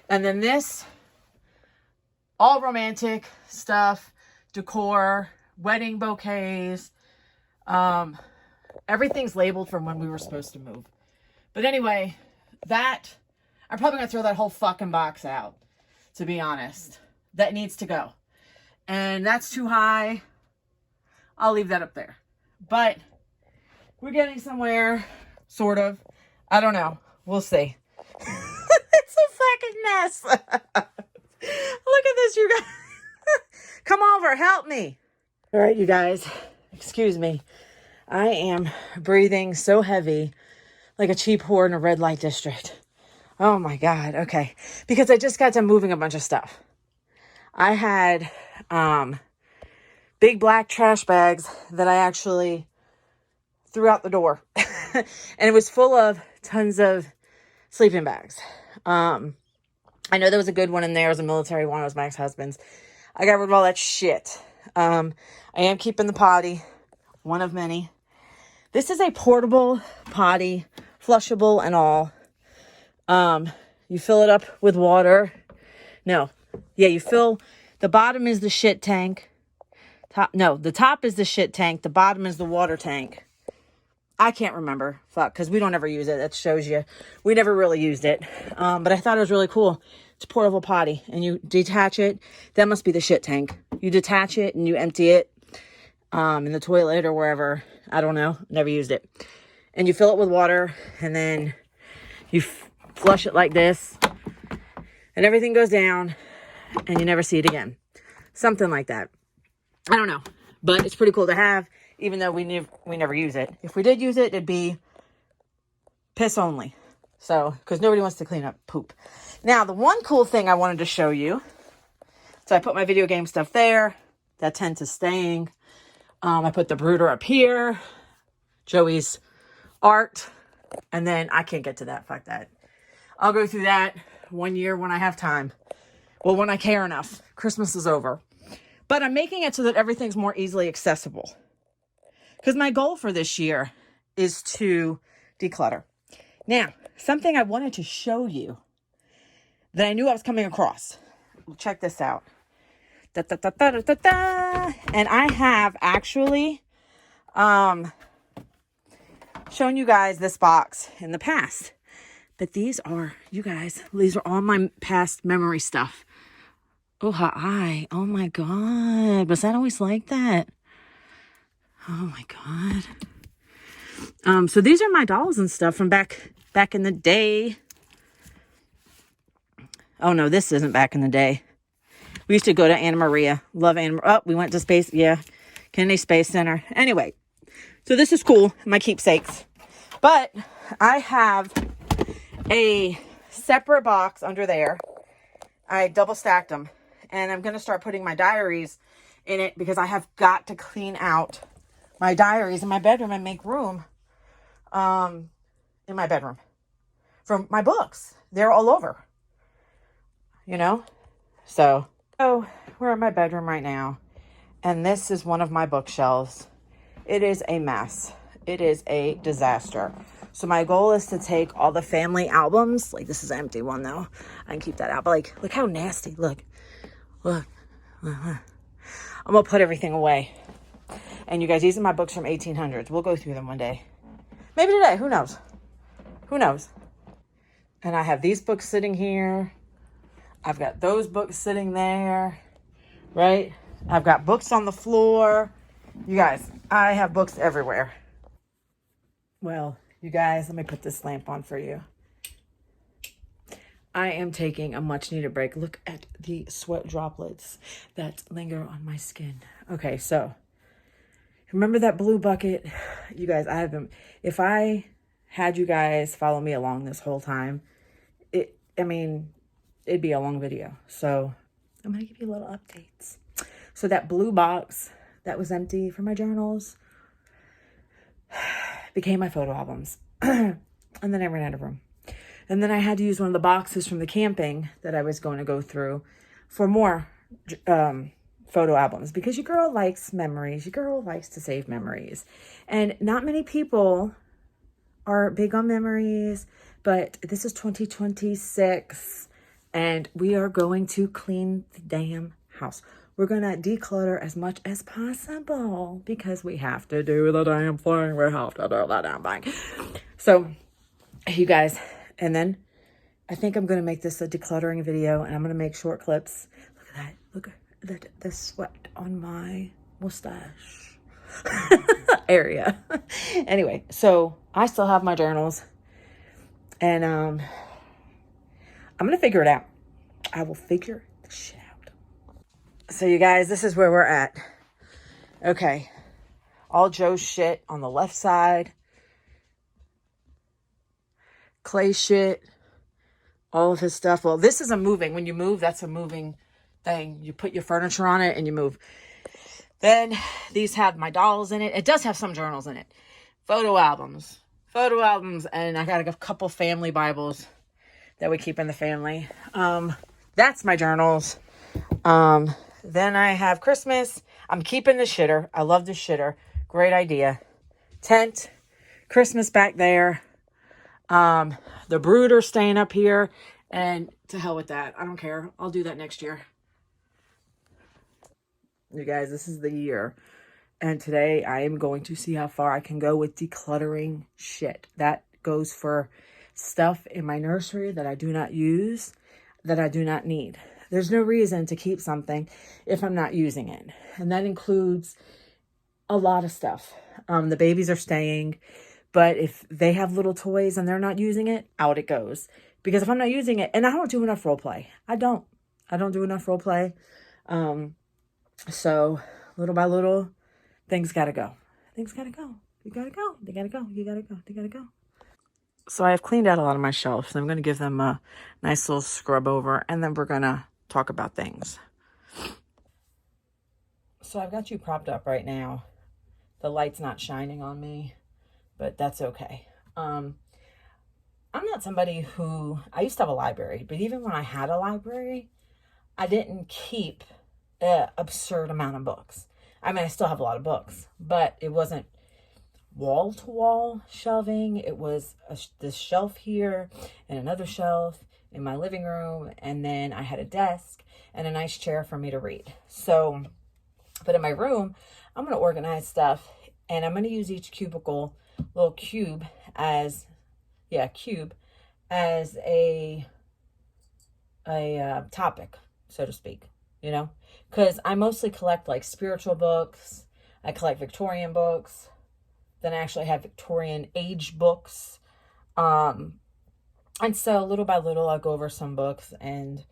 Speaker 1: And then this, all romantic stuff. Decor. Wedding bouquets. Everything's labeled from when we were supposed to move. But anyway, I'm probably going to throw that whole fucking box out. To be honest. That needs to go. And that's too high. I'll leave that up there. But we're getting somewhere, sort of. I don't know. We'll see. It's a fucking mess. Look at this, you guys. Come over, help me. All right, you guys. Excuse me. I am breathing so heavy, like a cheap whore in a red light district. Oh my God. Okay. Because I just got done moving a bunch of stuff. I had big black trash bags that I actually threw out the door. And it was full of tons of sleeping bags. I know there was a good one in there. It was a military one. It was my ex-husband's. I got rid of all that shit. I am keeping the potty. One of many. This is a portable potty. Flushable and all. You fill it up with water. No. Yeah, you fill... The bottom is the shit tank. The top is the shit tank. The bottom is the water tank. I can't remember. Fuck, because we don't ever use it. That shows you. We never really used it. But I thought it was really cool. It's a portable potty. And you detach it. That must be the shit tank. You detach it and you empty it in the toilet or wherever. I don't know. Never used it. And you fill it with water. And then you flush it like this. And everything goes down. And you never see it again. Something like that. I don't know. But it's pretty cool to have, even though we never use it. If we did use it, it'd be piss only. So, because nobody wants to clean up poop. Now, the one cool thing I wanted to show you. So I put my video game stuff there. That tent is staying. I put the brooder up here. Joey's art. And then I can't get to that. Fuck that. I'll go through that one year when I have time. Well, when I care enough. Christmas is over. But I'm making it so that everything's more easily accessible. Because my goal for this year is to declutter. Now, something I wanted to show you that I knew I was coming across. Check this out. Da, da, da, da, da, da. And I have actually shown you guys this box in the past. But these are, you guys, these are all my past memory stuff. Oh, her eye. Oh, my God. Was that always like that? Oh, my God. So these are my dolls and stuff from back in the day. Oh, no, this isn't back in the day. We used to go to Anna Maria. Love Anna Maria. Oh, we went to Space. Yeah. Kennedy Space Center. Anyway. So this is cool. My keepsakes. But I have a separate box under there. I double stacked them. And I'm going to start putting my diaries in it because I have got to clean out my diaries in my bedroom and make room in my bedroom for my books. They're all over, you know? So we're in my bedroom right now. And this is one of my bookshelves. It is a mess. It is a disaster. So my goal is to take all the family albums. Like, this is an empty one, though. I can keep that out. But, like, look how nasty. Look. I'm going to put everything away. And, you guys, these are my books from 1800s. We'll go through them one day. Maybe today. Who knows? Who knows? And I have these books sitting here. I've got those books sitting there. Right? I've got books on the floor. You guys, I have books everywhere. Well, you guys, let me put this lamp on for you. I am taking a much needed break. Look at the sweat droplets that linger on my skin. Okay, so remember that blue bucket? You guys, I haven't, if I had you guys follow me along this whole time, it'd be a long video. So I'm going to give you little updates. So that blue box that was empty for my journals became my photo albums. And then I ran out of room. And then I had to use one of the boxes from the camping that I was going to go through for more photo albums, because your girl likes memories. Your girl likes to save memories. And not many people are big on memories, but this is 2026 and we are going to clean the damn house. We're going to declutter as much as possible because we have to do the damn thing. We have to do the damn thing. So, you guys, and then I think I'm going to make this a decluttering video, and I'm going to make short clips. Look at that. Look at the sweat on my mustache area. Anyway, so I still have my journals, and I'm going to figure it out. I will figure the shit out. So you guys, this is where we're at. Okay. All Joe's shit on the left side. Clay shit. All of his stuff. Well, this is a moving. When you move, that's a moving thing. You put your furniture on it and you move. Then these have my dolls in it. It does have some journals in it. Photo albums. And I got a couple family Bibles that we keep in the family. That's my journals. Then I have Christmas. I'm keeping the shitter. I love the shitter. Great idea. Tent. Christmas back there. The brooder staying up here, and to hell with that. I don't care. I'll do that next year. You guys, this is the year. And today I am going to see how far I can go with decluttering shit. That goes for stuff in my nursery that I do not use, that I do not need. There's no reason to keep something if I'm not using it. And that includes a lot of stuff. The babies are staying. But if they have little toys and they're not using it, out it goes. Because if I'm not using it, and I don't do enough role play. I don't do enough role play. So little by little, things gotta go. You gotta go. They gotta go. So I have cleaned out a lot of my shelves. I'm going to give them a nice little scrub over. And then we're going to talk about things. So I've got you propped up right now. The light's not shining on me, but that's okay. I'm not somebody who, I used to have a library, but even when I had a library, I didn't keep an absurd amount of books. I mean, I still have a lot of books, but it wasn't wall-to-wall shelving. It was this shelf here and another shelf in my living room, and then I had a desk and a nice chair for me to read. So, but in my room, I'm going to organize stuff, and I'm going to use each little cube as a topic, so to speak, you know, because I mostly collect like spiritual books. I collect Victorian books. Then I actually have Victorian age books. And so little by little, I'll go over some books and,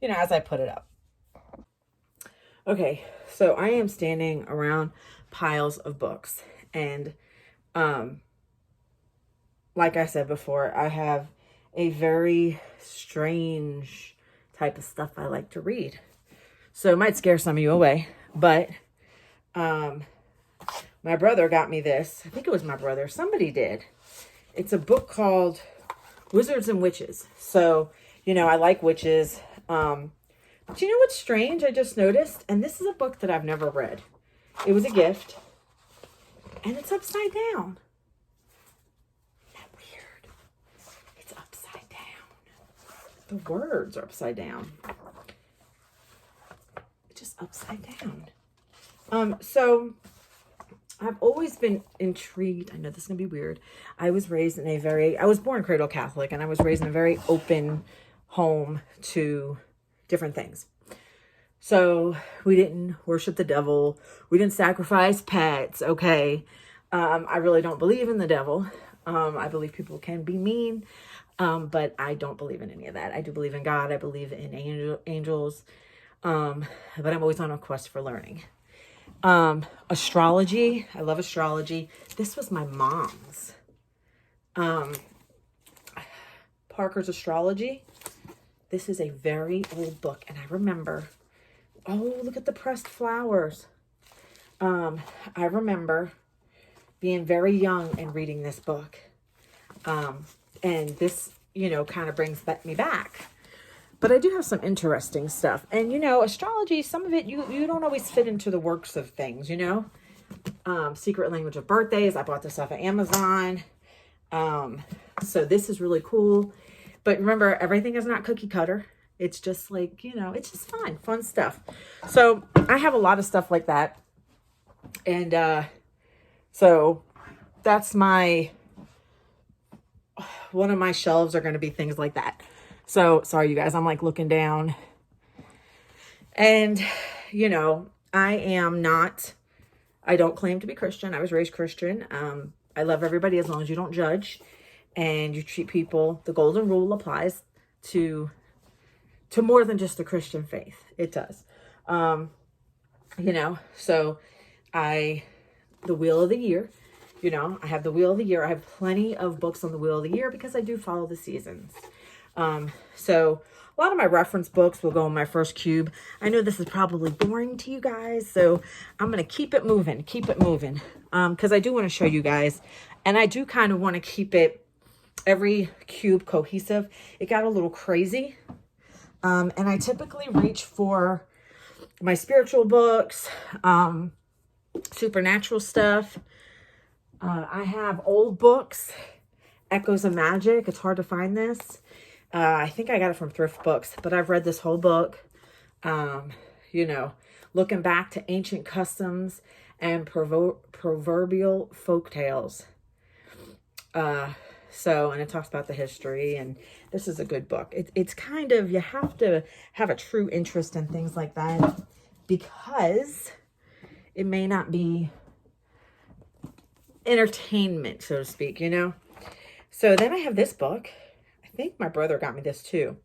Speaker 1: you know, as I put it up. Okay, so I am standing around piles of books, and like I said before, I have a very strange type of stuff I like to read. So it might scare some of you away, but my brother got me this. I think it was my brother. Somebody did. It's a book called Wizards and Witches. So, you know, I like witches. But you know what's strange? I just noticed, and this is a book that I've never read. It was a gift, and it's upside down. Isn't that weird? It's upside down. The words are upside down. It's just upside down. So I've always been intrigued. I know this is going to be weird. I was born cradle Catholic, and I was raised in a very open home to different things. So we didn't worship the devil. We didn't sacrifice pets. Okay. I really don't believe in the devil. I believe people can be mean. But I don't believe in any of that. I do believe in God. I believe in angels. But I'm always on a quest for learning. Astrology. I love astrology. This was my mom's. Parker's Astrology. This is a very old book. And I remember, oh, look at the pressed flowers. I remember being very young and reading this book. And this, kind of brings me back. But I do have some interesting stuff. And, astrology, some of it, you don't always fit into the works of things, Secret Language of Birthdays. I bought this off of Amazon. So this is really cool. But remember, everything is not cookie cutter. It's just like, it's just fun stuff. So I have a lot of stuff like that. And so that's one of my shelves are going to be things like that. So sorry, you guys, I'm like looking down. And, I don't claim to be Christian. I was raised Christian. I love everybody as long as you don't judge and you treat people. The golden rule applies to more than just the Christian faith. It does. So the Wheel of the Year, I have the Wheel of the Year. I have plenty of books on the Wheel of the Year because I do follow the seasons. So a lot of my reference books will go in my first cube. I know this is probably boring to you guys, so I'm going to keep it moving, because I do want to show you guys, and I do kind of want to keep every cube cohesive. It got a little crazy, and I typically reach for my spiritual books, supernatural stuff. I have old books, Echoes of Magic. It's hard to find this. I think I got it from Thrift Books, but I've read this whole book, looking back to ancient customs and proverbial folk tales. And it talks about the history, and this is a good book. It's kind of, you have to have a true interest in things like that because it may not be entertainment, so to speak, So then I have this book. I think my brother got me this too.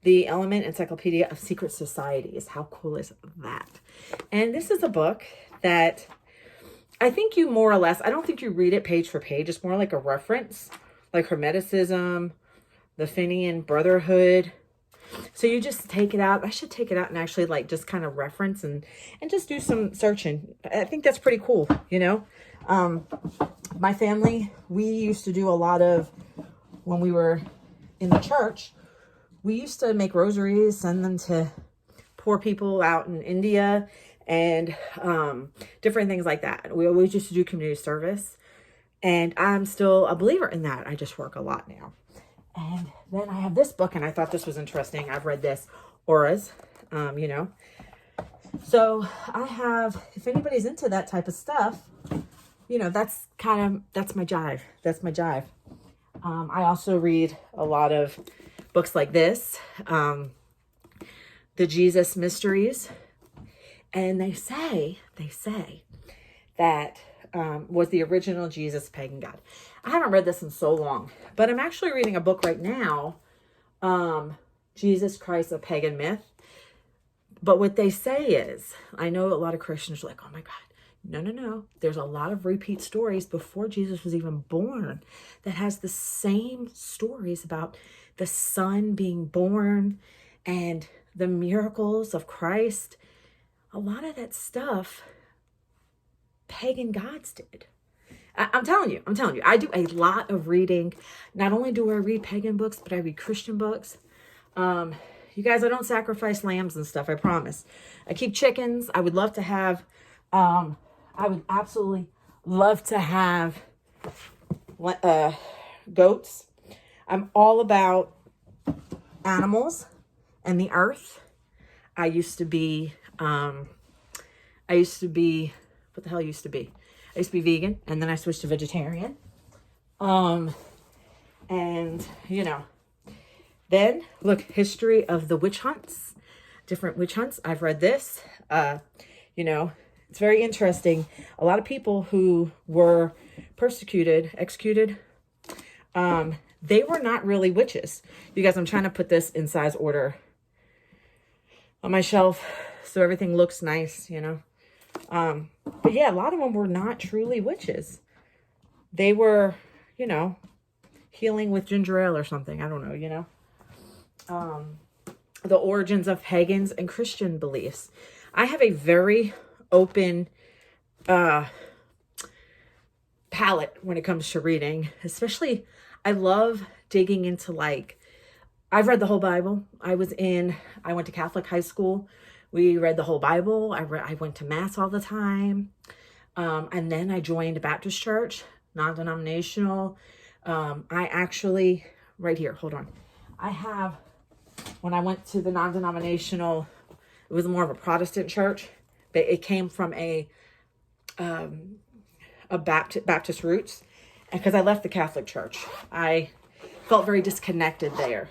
Speaker 1: The Element Encyclopedia of Secret Societies. How cool is that? And this is a book that I think you more or less, I don't think you read it page for page. It's more like a reference, like Hermeticism, the Fenian Brotherhood. So you just take it out. I should take it out and actually like just kind of reference and just do some searching. I think that's pretty cool, My family, we used to do a lot of, when we were in the church, we used to make rosaries, send them to poor people out in India and different things like that. We always used to do community service, and I'm still a believer in that. I just work a lot now. And then I have this book, and I thought this was interesting. I've read this, Auras, So I have, if anybody's into that type of stuff, that's my jive. That's my jive. I also read a lot of books like this, The Jesus Mysteries. And they say that was the original Jesus pagan god. I haven't read this in so long, but I'm actually reading a book right now, Jesus Christ, a Pagan Myth. But what they say is, I know a lot of Christians are like, oh my God, no. There's a lot of repeat stories before Jesus was even born that has the same stories about the Son being born and the miracles of Christ. A lot of that stuff pagan gods did. I'm telling you, I do a lot of reading. Not only do I read pagan books, but I read Christian books. You guys, I don't sacrifice lambs and stuff, I promise. I keep chickens. I would love to have, I would absolutely love to have goats. I'm all about animals and the earth. I used to be, what the hell used to be? I used to be vegan, and then I switched to vegetarian. Then look, history of the witch hunts, different witch hunts. I've read this. It's very interesting. A lot of people who were persecuted, executed, they were not really witches. You guys, I'm trying to put this in size order on my shelf so everything looks nice, you know. But yeah, a lot of them were not truly witches. They were, you know, healing with ginger ale or something. I don't know, you know. The origins of pagans and Christian beliefs. I have a very open palette when it comes to reading. Especially, I love digging into, like, I've read the whole Bible. I went to Catholic high school. We read the whole Bible. I went to Mass all the time. And then I joined a Baptist church, non-denominational. I actually, right here, hold on. I have, when I went to the non-denominational, it was more of a Protestant church, but it came from a Baptist roots. And because I left the Catholic church, I felt very disconnected there.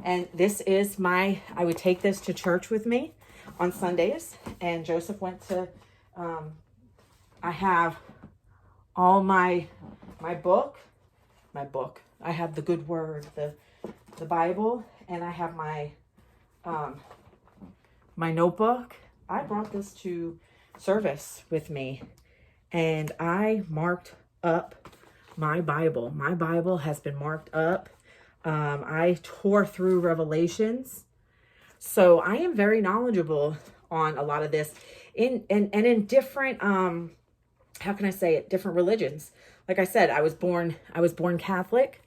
Speaker 1: And this is I would take this to church with me on Sundays. And Joseph went to, I have all my book. I have the Good Word, the Bible, and I have my my notebook. I brought this to service with me, and I marked up my Bible. My Bible has been marked up. I tore through Revelations. So I am very knowledgeable on a lot of this in different, how can I say it? Different religions. Like I said, I was born Catholic,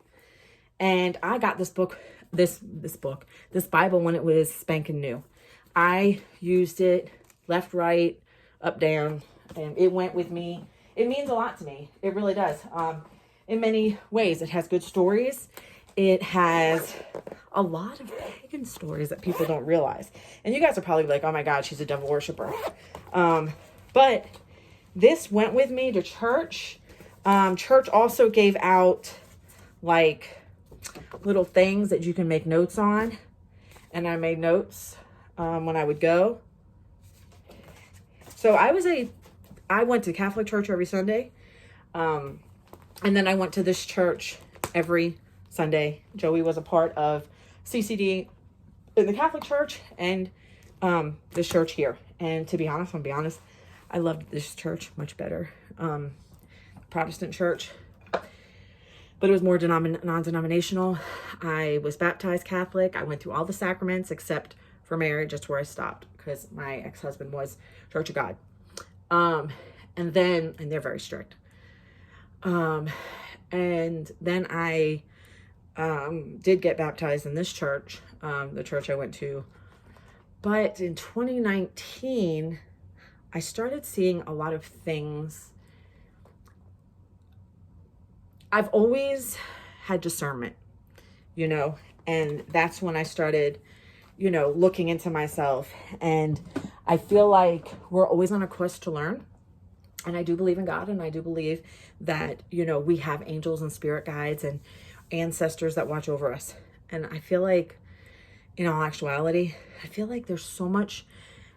Speaker 1: and I got this Bible when it was spanking new. I used it left, right, up, down, and it went with me. It means a lot to me. It really does. In many ways, it has good stories. It has a lot of pagan stories that people don't realize. And you guys are probably like, oh my God, she's a devil worshiper. But this went with me to church. Church also gave out like little things that you can make notes on. And I made notes when I would go. So I went to Catholic church every Sunday. And then I went to this church every Sunday. Joey was a part of CCD in the Catholic church and this church here. And to be honest, I loved this church much better. Protestant church, but it was more non-denominational. I was baptized Catholic. I went through all the sacraments except for marriage. That's where I stopped because my ex-husband was Church of God. And they're very strict. And then I did get baptized in this church, the church I went to. But in 2019, I started seeing a lot of things. I've always had discernment, you know, and that's when I started, you know, looking into myself. And I feel like we're always on a quest to learn. And I do believe in God, and I do believe that, you know, we have angels and spirit guides and ancestors that watch over us. And I feel like, in all actuality, I feel like there's so much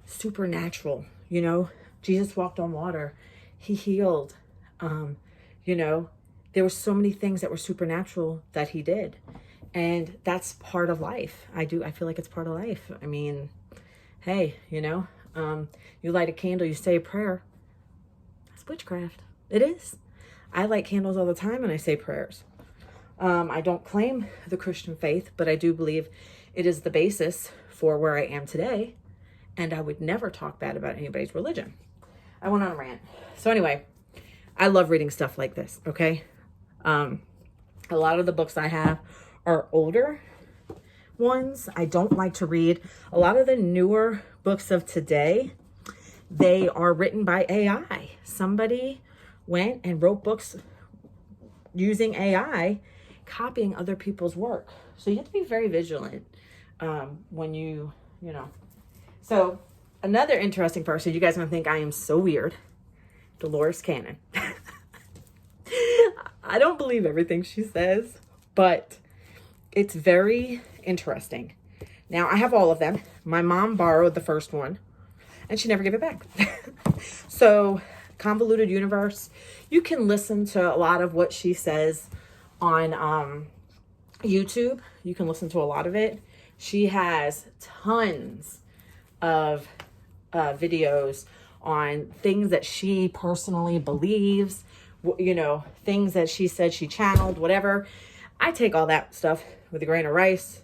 Speaker 1: supernatural, you know. Jesus walked on water. He healed. You know, there were so many things that were supernatural that he did. And that's part of life. I feel like it's part of life. I mean, hey, you know, you light a candle, you say a prayer. That's witchcraft. It is. I light candles all the time and I say prayers. I don't claim the Christian faith, but I do believe it is the basis for where I am today. And I would never talk bad about anybody's religion. I went on a rant. So anyway, I love reading stuff like this, okay? A lot of the books I have are older ones. I don't like to read. A lot of the newer books of today, they are written by AI. Somebody went and wrote books using AI, copying other people's work. So you have to be very vigilant when you know. So another interesting person, you guys are going to think I am so weird, Dolores Cannon. I don't believe everything she says, but it's very interesting. Now, I have all of them. My mom borrowed the first one, and she never gave it back. So, Convoluted Universe, you can listen to a lot of what she says on YouTube. You can listen to a lot of it. She has tons of videos on things that she personally believes, you know, things that she said she channeled, whatever. I take all that stuff with a grain of rice,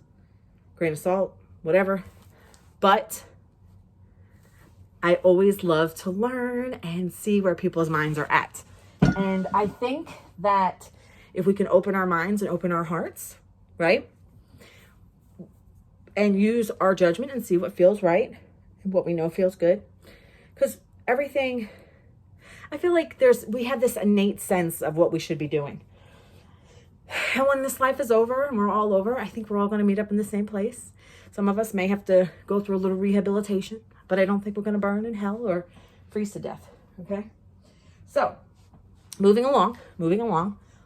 Speaker 1: grain of salt, whatever. But I always love to learn and see where people's minds are at. And I think that if we can open our minds and open our hearts, right? And use our judgment and see what feels right and what we know feels good. Because everything, I feel like we have this innate sense of what we should be doing. And when this life is over and we're all over, I think we're all going to meet up in the same place. Some of us may have to go through a little rehabilitation, but I don't think we're going to burn in hell or freeze to death. Okay? So, moving along.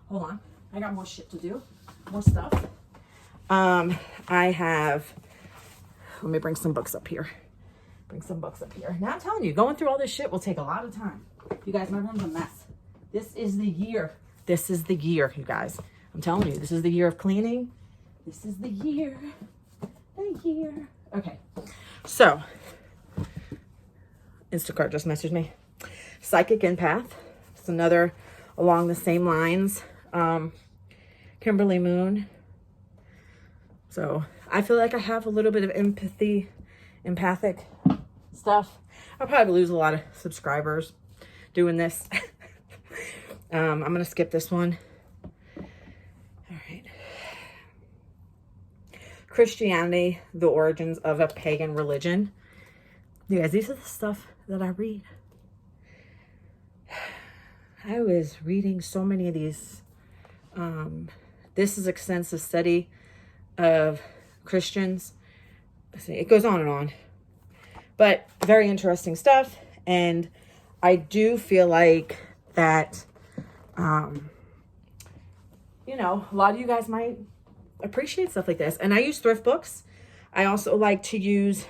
Speaker 1: Hold on. I got more shit to do. More stuff. Let me bring some books up here. Now I'm telling you, going through all this shit will take a lot of time. You guys, my room's a mess. This is the year, you guys. I'm telling you, this is the year of cleaning. This is the year. Okay. So, Instacart just messaged me. Psychic Empath. It's another along the same lines. Kimberly Moon. So I feel like I have a little bit of empathic stuff. I'll probably lose a lot of subscribers doing this. I'm going to skip this one. All right. Christianity, the origins of a pagan religion. You guys, these are the stuff that I read. I was reading so many of these. This is extensive study of Christians. It goes on and on, but very interesting stuff. And I do feel like that, you know, a lot of you guys might appreciate stuff like this. And I use thrift books. I also like to use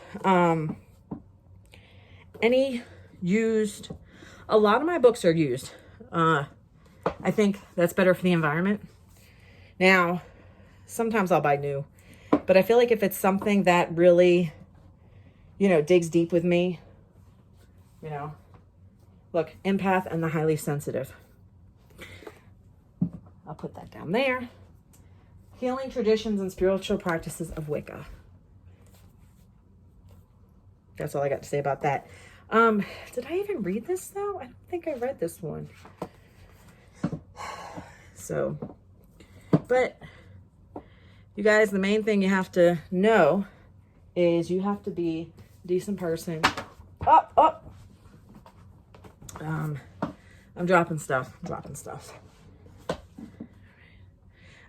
Speaker 1: any used. A lot of my books are used. I think that's better for the environment. Now, sometimes I'll buy new, but I feel like if it's something that really, you know, digs deep with me, you know, look, Empath and the Highly Sensitive. I'll put that down there. Healing Traditions and Spiritual Practices of Wicca. That's all I got to say about that. Did I even read this though? I don't think I read this one. So, but you guys, the main thing you have to know is you have to be a decent person. I'm dropping stuff.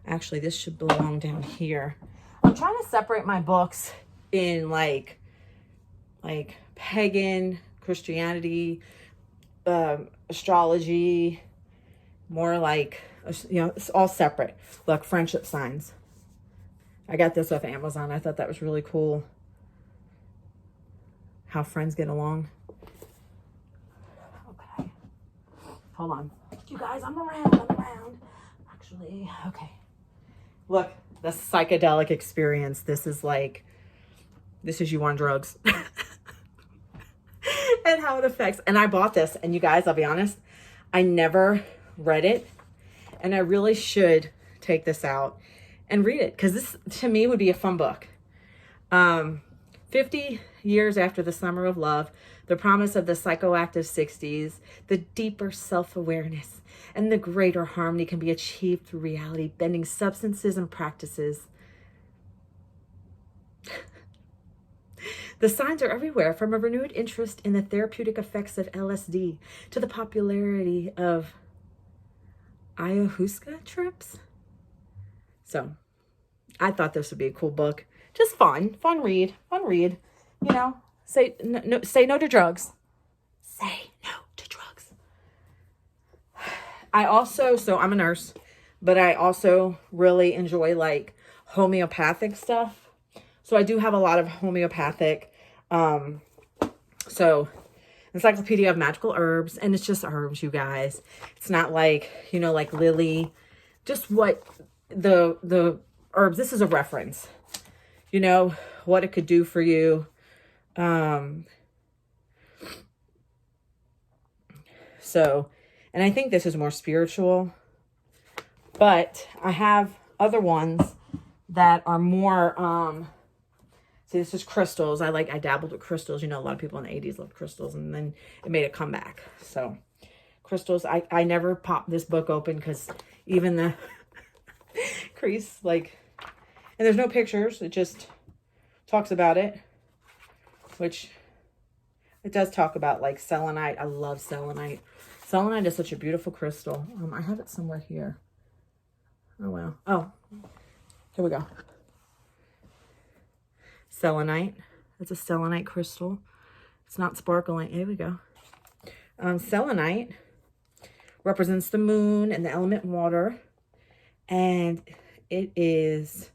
Speaker 1: Actually, this should belong down here. I'm trying to separate my books in like pagan, Christianity, astrology, more like, you know, it's all separate. Look, friendship signs. I got this off Amazon. I thought that was really cool. How friends get along. Okay. Hold on. You guys, I'm around. Actually, okay. Look, the psychedelic experience. This is you on drugs. And how it affects. And I bought this. And you guys, I'll be honest, I never read it. And I really should take this out and read it. Because this, to me, would be a fun book. 50 years after the Summer of Love, the promise of the psychoactive 60s, the deeper self-awareness, and the greater harmony can be achieved through reality, bending substances and practices. The signs are everywhere, from a renewed interest in the therapeutic effects of LSD to the popularity of ayahuasca trips. So, I thought this would be a cool book. Just fun read. You know, say no to drugs. Say no to drugs. I also, so I'm a nurse, but I also really enjoy like homeopathic stuff. So I do have a lot of homeopathic, so Encyclopedia of Magical Herbs, and it's just herbs, you guys. It's not like, you know, like lily, just what the herbs. This is a reference, you know, what it could do for you. So, and I think this is more spiritual, but I have other ones that are more, see, this is crystals. I dabbled with crystals. You know, a lot of people in the 80s loved crystals, and then it made a comeback. So crystals, I never popped this book open because even the crease, like, and there's no pictures. It just talks about it, which it does talk about, like, selenite. I love selenite. Selenite is such a beautiful crystal. I have it somewhere here. Oh, wow. Oh, here we go. Selenite. It's a selenite crystal. It's not sparkling. Here we go. Selenite represents the moon and the element water. And it is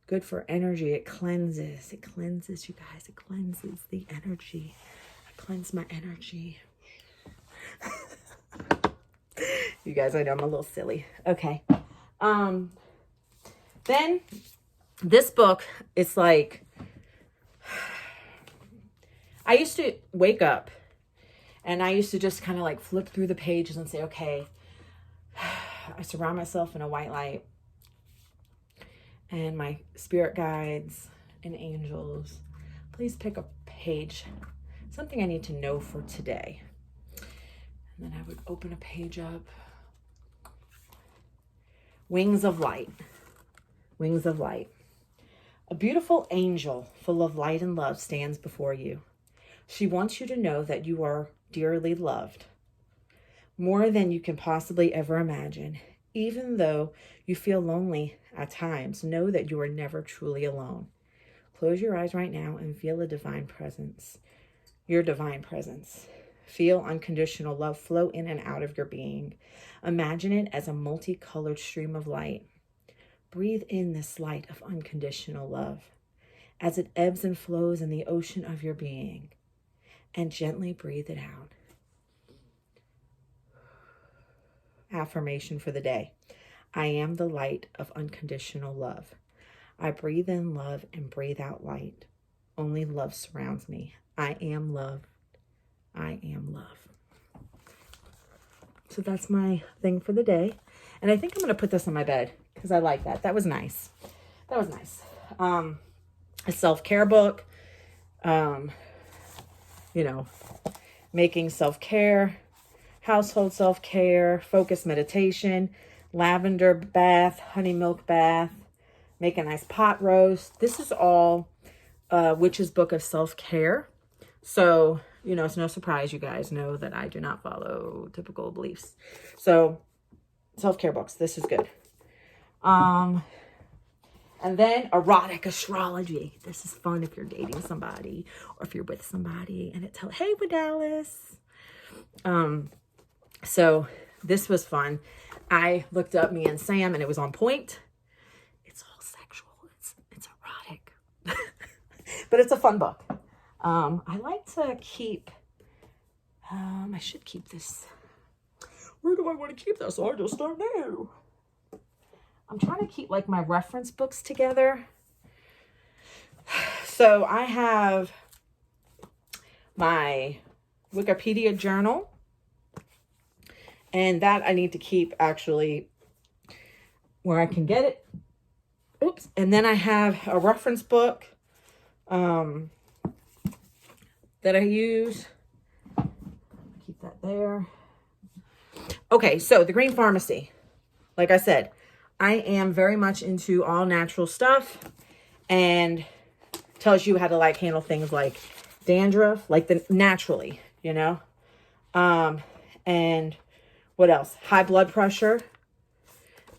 Speaker 1: good for energy. It cleanses. It cleanses, you guys. It cleanses the energy. I cleanse my energy. You guys, I know I'm a little silly. Okay. Then this book, it's like, I used to wake up and I used to just kind of like flip through the pages and say, okay, I surround myself in a white light and my spirit guides and angels, please pick a page, something I need to know for today. And then I would open a page up. Wings of light. Wings of light. A beautiful angel full of light and love stands before you. She wants you to know that you are dearly loved, more than you can possibly ever imagine. Even though you feel lonely at times, know that you are never truly alone. Close your eyes right now and feel a divine presence, your divine presence. Feel unconditional love flow in and out of your being. Imagine it as a multicolored stream of light. Breathe in this light of unconditional love as it ebbs and flows in the ocean of your being, and gently breathe it out. Affirmation for the day. I am the light of unconditional love. I breathe in love and breathe out light. Only love surrounds me. I am love. I am love. So that's my thing for the day. And I think I'm going to put this on my bed because I like that. That was nice. That was nice. A self-care book. You know, making self-care, household self-care, focused meditation, lavender bath, honey milk bath, make a nice pot roast. This is all Witch's Book of Self-Care. So, you know, it's no surprise you guys know that I do not follow typical beliefs. So, self-care books. This is good. And then erotic astrology. This is fun if you're dating somebody or if you're with somebody and it tells, hey, we're Dallas. So this was fun. I looked up Me and Sam and it was on point. It's all sexual. It's erotic. But it's a fun book. I like to keep, I should keep this. Where do I want to keep this? I just don't know. I'm trying to keep like my reference books together. So I have my Wikipedia journal. And that I need to keep actually where I can get it. Oops. And then I have a reference book that I use. Keep that there. Okay, so the Green Pharmacy. Like I said, I am very much into all natural stuff and tells you how to like handle things like dandruff, like the naturally, you know. And what else? High blood pressure.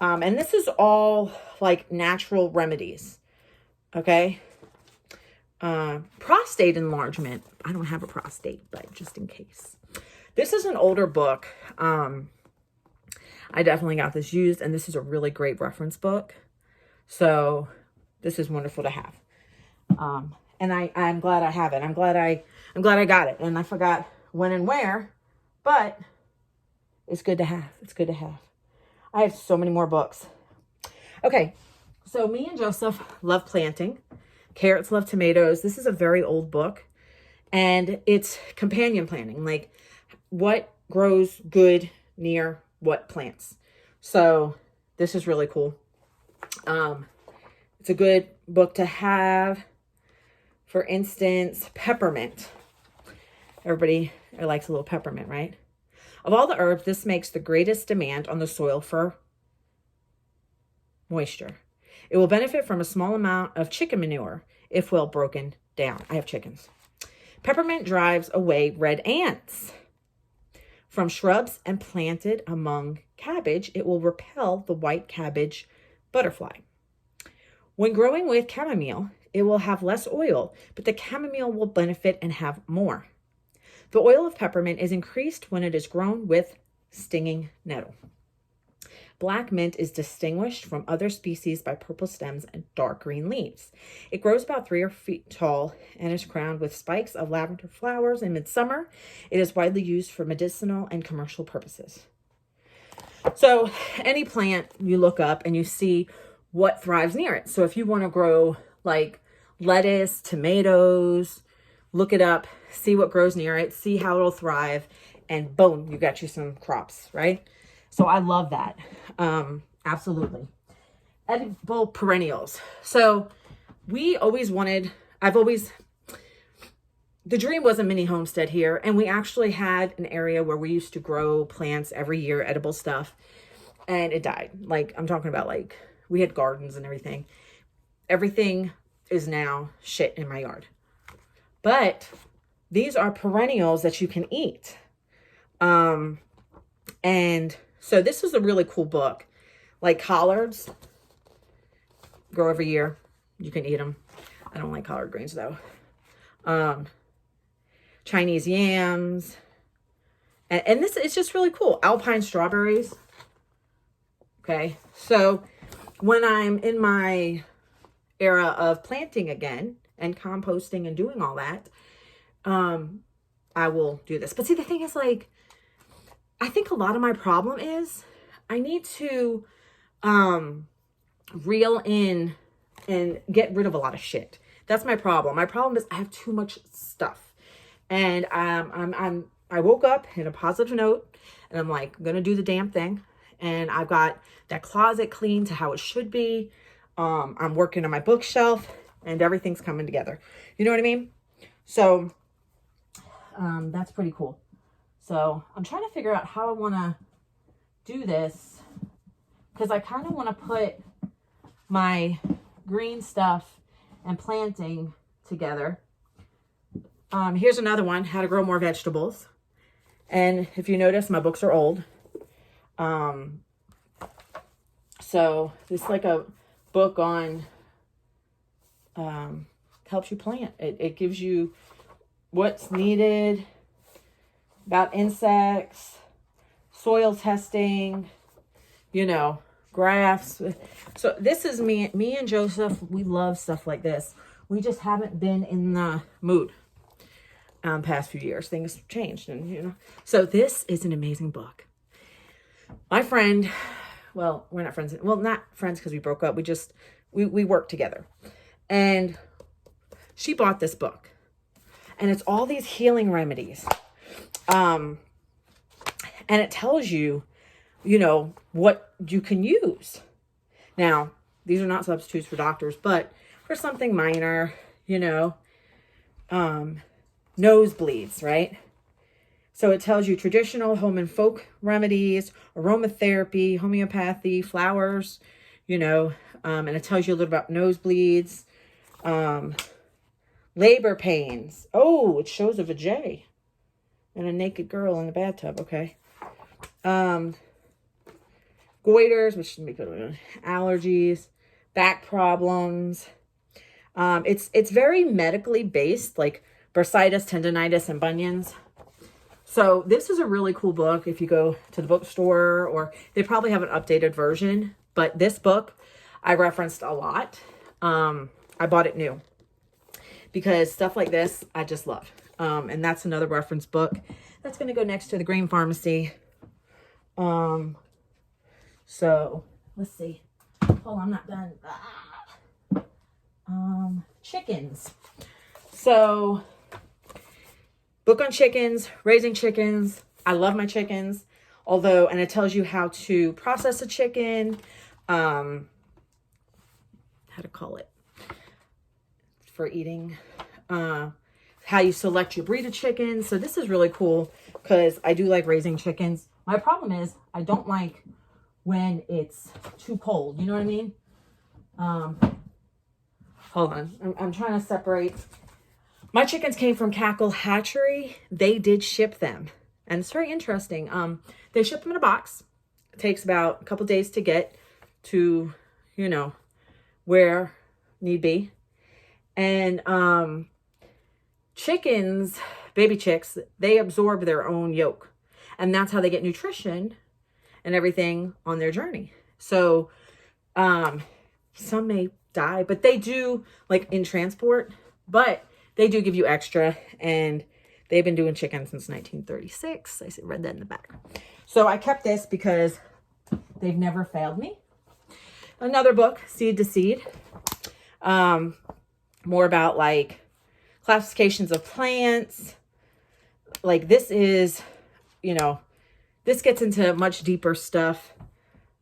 Speaker 1: And this is all like natural remedies. Okay. Prostate enlargement. I don't have a prostate, but just in case. This is an older book. I definitely got this used, and this is a really great reference book. So this is wonderful to have. And I'm glad I have it. I'm glad I got it. And I forgot when and where, but it's good to have. It's good to have. I have so many more books. Okay, so me and Joseph love planting. Carrots love tomatoes. This is a very old book, and it's companion planting, like what grows good near what plants. So this is really cool. It's a good book to have. For instance, peppermint. Everybody likes a little peppermint, right? Of all the herbs, this makes the greatest demand on the soil for moisture. It will benefit from a small amount of chicken manure if well broken down. I have chickens. Peppermint drives away red ants. From shrubs and planted among cabbage, it will repel the white cabbage butterfly. When growing with chamomile, it will have less oil, but the chamomile will benefit and have more. The oil of peppermint is increased when it is grown with stinging nettle. Black mint is distinguished from other species by purple stems and dark green leaves. It grows about 3 feet tall and is crowned with spikes of lavender flowers in midsummer. It is widely used for medicinal and commercial purposes. So any plant you look up and you see what thrives near it. So if you want to grow like lettuce, tomatoes, look it up, see what grows near it, see how it'll thrive, and boom, you got you some crops, right? So I love that. Absolutely. Edible perennials. So we always wanted, the dream was a mini homestead here. And we actually had an area where we used to grow plants every year, edible stuff. And it died. Like, I'm talking about like, we had gardens and everything. Everything is now shit in my yard. But these are perennials that you can eat. And so this is a really cool book. Like collards grow every year. You can eat them. I don't like collard greens though. Chinese yams. And this is just really cool. Alpine strawberries. Okay. So when I'm in my era of planting again and composting and doing all that, I will do this. But see, the thing is, like, I think a lot of my problem is I need to reel in and get rid of a lot of shit. That's my problem. My problem is I have too much stuff. And I woke up in a positive note and I'm like, I'm going to do the damn thing. And I've got that closet clean to how it should be. I'm working on my bookshelf and everything's coming together. You know what I mean? So that's pretty cool. So I'm trying to figure out how I want to do this, because I kind of want to put my green stuff and planting together. Here's another one, how to grow more vegetables. And if you notice, my books are old. So it's like a book on, helps you plant. It gives you what's needed about insects, soil testing, you know, graphs. So this is me and Joseph. We love stuff like this. We just haven't been in the mood past few years. Things changed, and you know. So this is an amazing book. My friend, well, we're not friends. Well, not friends because we broke up. We worked together. And she bought this book. And it's all these healing remedies. And it tells you, you know, what you can use. Now, these are not substitutes for doctors, but for something minor, you know, nosebleeds, right? So it tells you traditional home and folk remedies, aromatherapy, homeopathy, flowers, you know, and it tells you a little about nosebleeds, labor pains. Oh, it shows of a J and a naked girl in the bathtub. Okay. Goiters, which make allergies, back problems. It's very medically based, like bursitis, tendonitis, and bunions. So this is a really cool book. If you go to the bookstore, or they probably have an updated version, but this book I referenced a lot. I bought it new because stuff like this I just love. And that's another reference book that's going to go next to the Green Pharmacy. So let's see. Oh, I'm not done. Chickens. So book on chickens, raising chickens. I love my chickens. Although, and it tells you how to process a chicken, how to call it for eating, how you select your breed of chickens. So this is really cool because I do like raising chickens. My problem is I don't like when it's too cold. You know what I mean? Hold on. I'm trying to separate. My chickens came from Cackle Hatchery. They did ship them. And it's very interesting. They ship them in a box. It takes about a couple days to get to, you know, where need be. And chickens, baby chicks, they absorb their own yolk. And that's how they get nutrition and everything on their journey. So some may die, but they do, like in transport, but they do give you extra. And they've been doing chicken since 1936. I read that in the back. So I kept this because they've never failed me. Another book, Seed to Seed. More about like classifications of plants. Like this is, you know, this gets into much deeper stuff.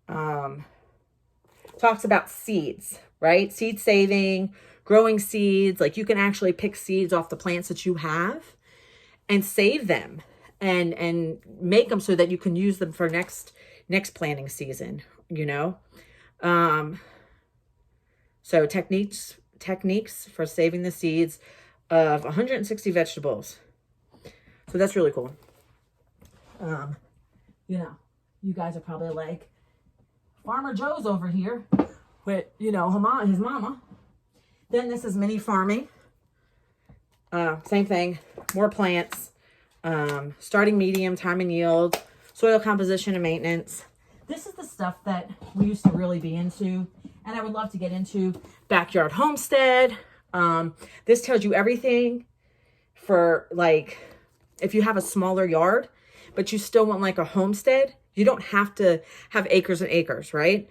Speaker 1: Talks about seeds, right? Seed saving, growing seeds. Like you can actually pick seeds off the plants that you have and save them and make them so that you can use them for next planting season, you know? So techniques for saving the seeds of 160 vegetables. So that's really cool. You know, you guys are probably like, Farmer Joe's over here with, you know, his mama. Then this is mini farming. Same thing, more plants, starting medium, time and yield, soil composition and maintenance. This is the stuff that we used to really be into, and I would love to get into. Backyard homestead. This tells you everything for like, if you have a smaller yard, but you still want like a homestead, you don't have to have acres and acres, right?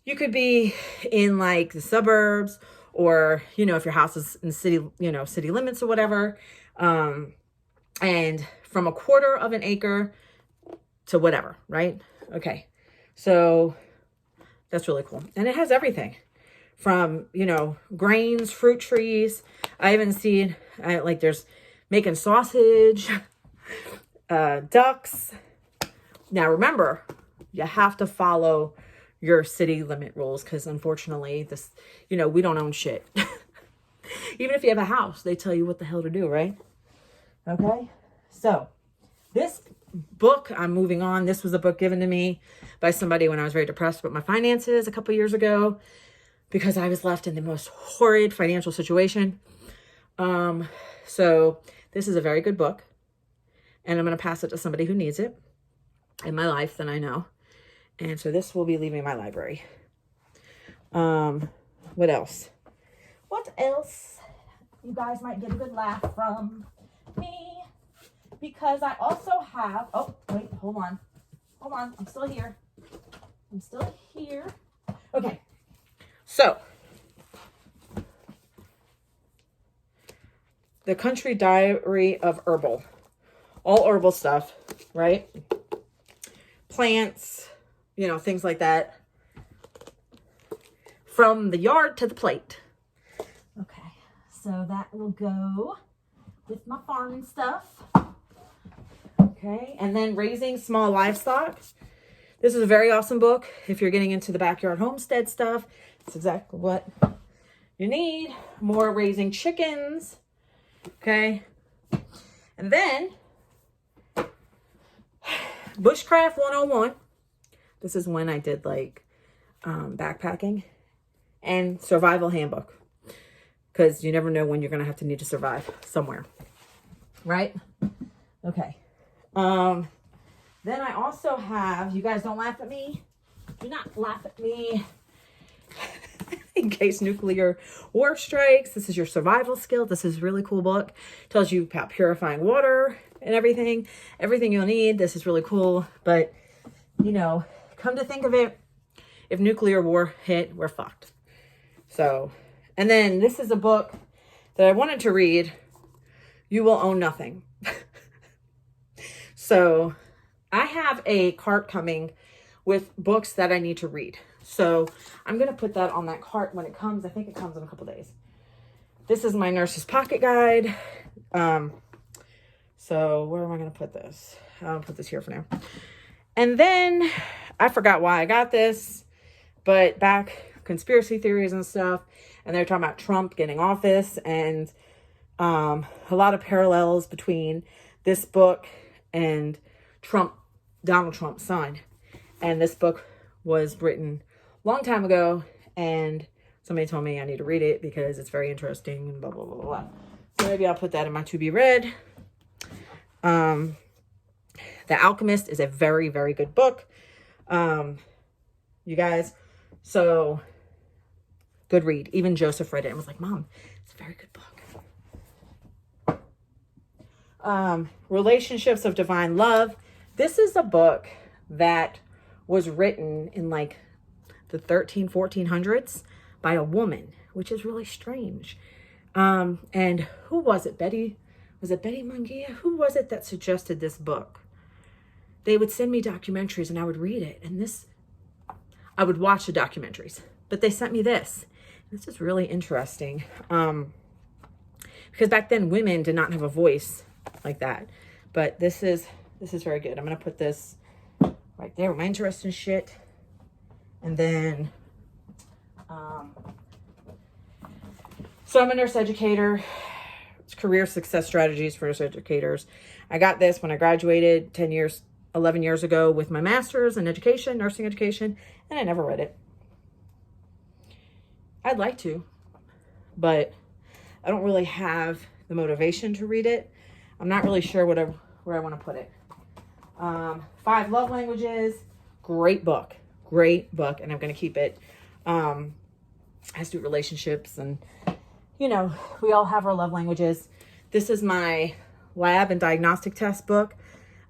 Speaker 1: You could be in like the suburbs, or, you know, if your house is in city, you know, city limits or whatever. And from 1/4 of an acre to whatever, right? Okay. So that's really cool. And it has everything from, you know, grains, fruit trees. I even seen, like there's making sausage, ducks. Now remember, you have to follow your city limit rules because unfortunately this, you know, we don't own shit. Even if you have a house, they tell you what the hell to do, right? Okay. So this book, I'm moving on. This was a book given to me by somebody when I was very depressed about my finances a couple years ago because I was left in the most horrid financial situation. So this is a very good book and I'm going to pass it to somebody who needs it in my life that I know. And so this will be leaving my library. What else? What else? You guys might get a good laugh from me because I also have, oh, wait, hold on. I'm still here. Okay. So the Country Diary of Herbal, all herbal stuff, right? Plants, you know, things like that. From the yard to the plate. Okay, so that will go with my farming stuff. Okay, and then raising small livestock. This is a very awesome book. If you're getting into the backyard homestead stuff, it's exactly what you need. More raising chickens. Okay, and then Bushcraft 101. This is when I did like backpacking and survival handbook because you never know when you're going to have to need to survive somewhere. Right? Okay. Then I also have, you guys don't laugh at me. Do not laugh at me. In case nuclear war strikes, this is your survival skill. This is a really cool book. Tells you about purifying water and everything you'll need. This is really cool. But, you know, come to think of it, if nuclear war hit, we're fucked. So, and then this is a book that I wanted to read, You Will Own Nothing. So I have a cart coming with books that I need to read. So I'm going to put that on that cart when it comes. I think it comes in a couple days. This is my nurse's pocket guide. So where am I going to put this? I'll put this here for now. And then I forgot why I got this, but back conspiracy theories and stuff. And they're talking about Trump getting office and a lot of parallels between this book and Donald Trump's son. And this book was written a long time ago, and somebody told me I need to read it because it's very interesting and blah, blah, blah, blah. So maybe I'll put that in my to be read. The Alchemist is a very, very good book. You guys, so good read. Even Joseph read it and was like, Mom, it's a very good book. Relationships of Divine Love. This is a book that was written in like the 1400s by a woman, which is really strange. And who was it? Was it Betty Mungia? Who was it that suggested this book? They would send me documentaries and I would read it. And I would watch the documentaries, but they sent me this. This is really interesting. Because back then women did not have a voice like that. But this is very good. I'm going to put this right there with my interesting shit. And then, so I'm a nurse educator. It's career success strategies for nurse educators. I got this when I graduated 11 years ago with my master's in education, nursing education, and I never read it. I'd like to, but I don't really have the motivation to read it. I'm not really sure where I want to put it. 5 Love Languages, great book, and I'm going to keep it. Has to do relationships, and you know, we all have our love languages. This is my lab and diagnostic test book.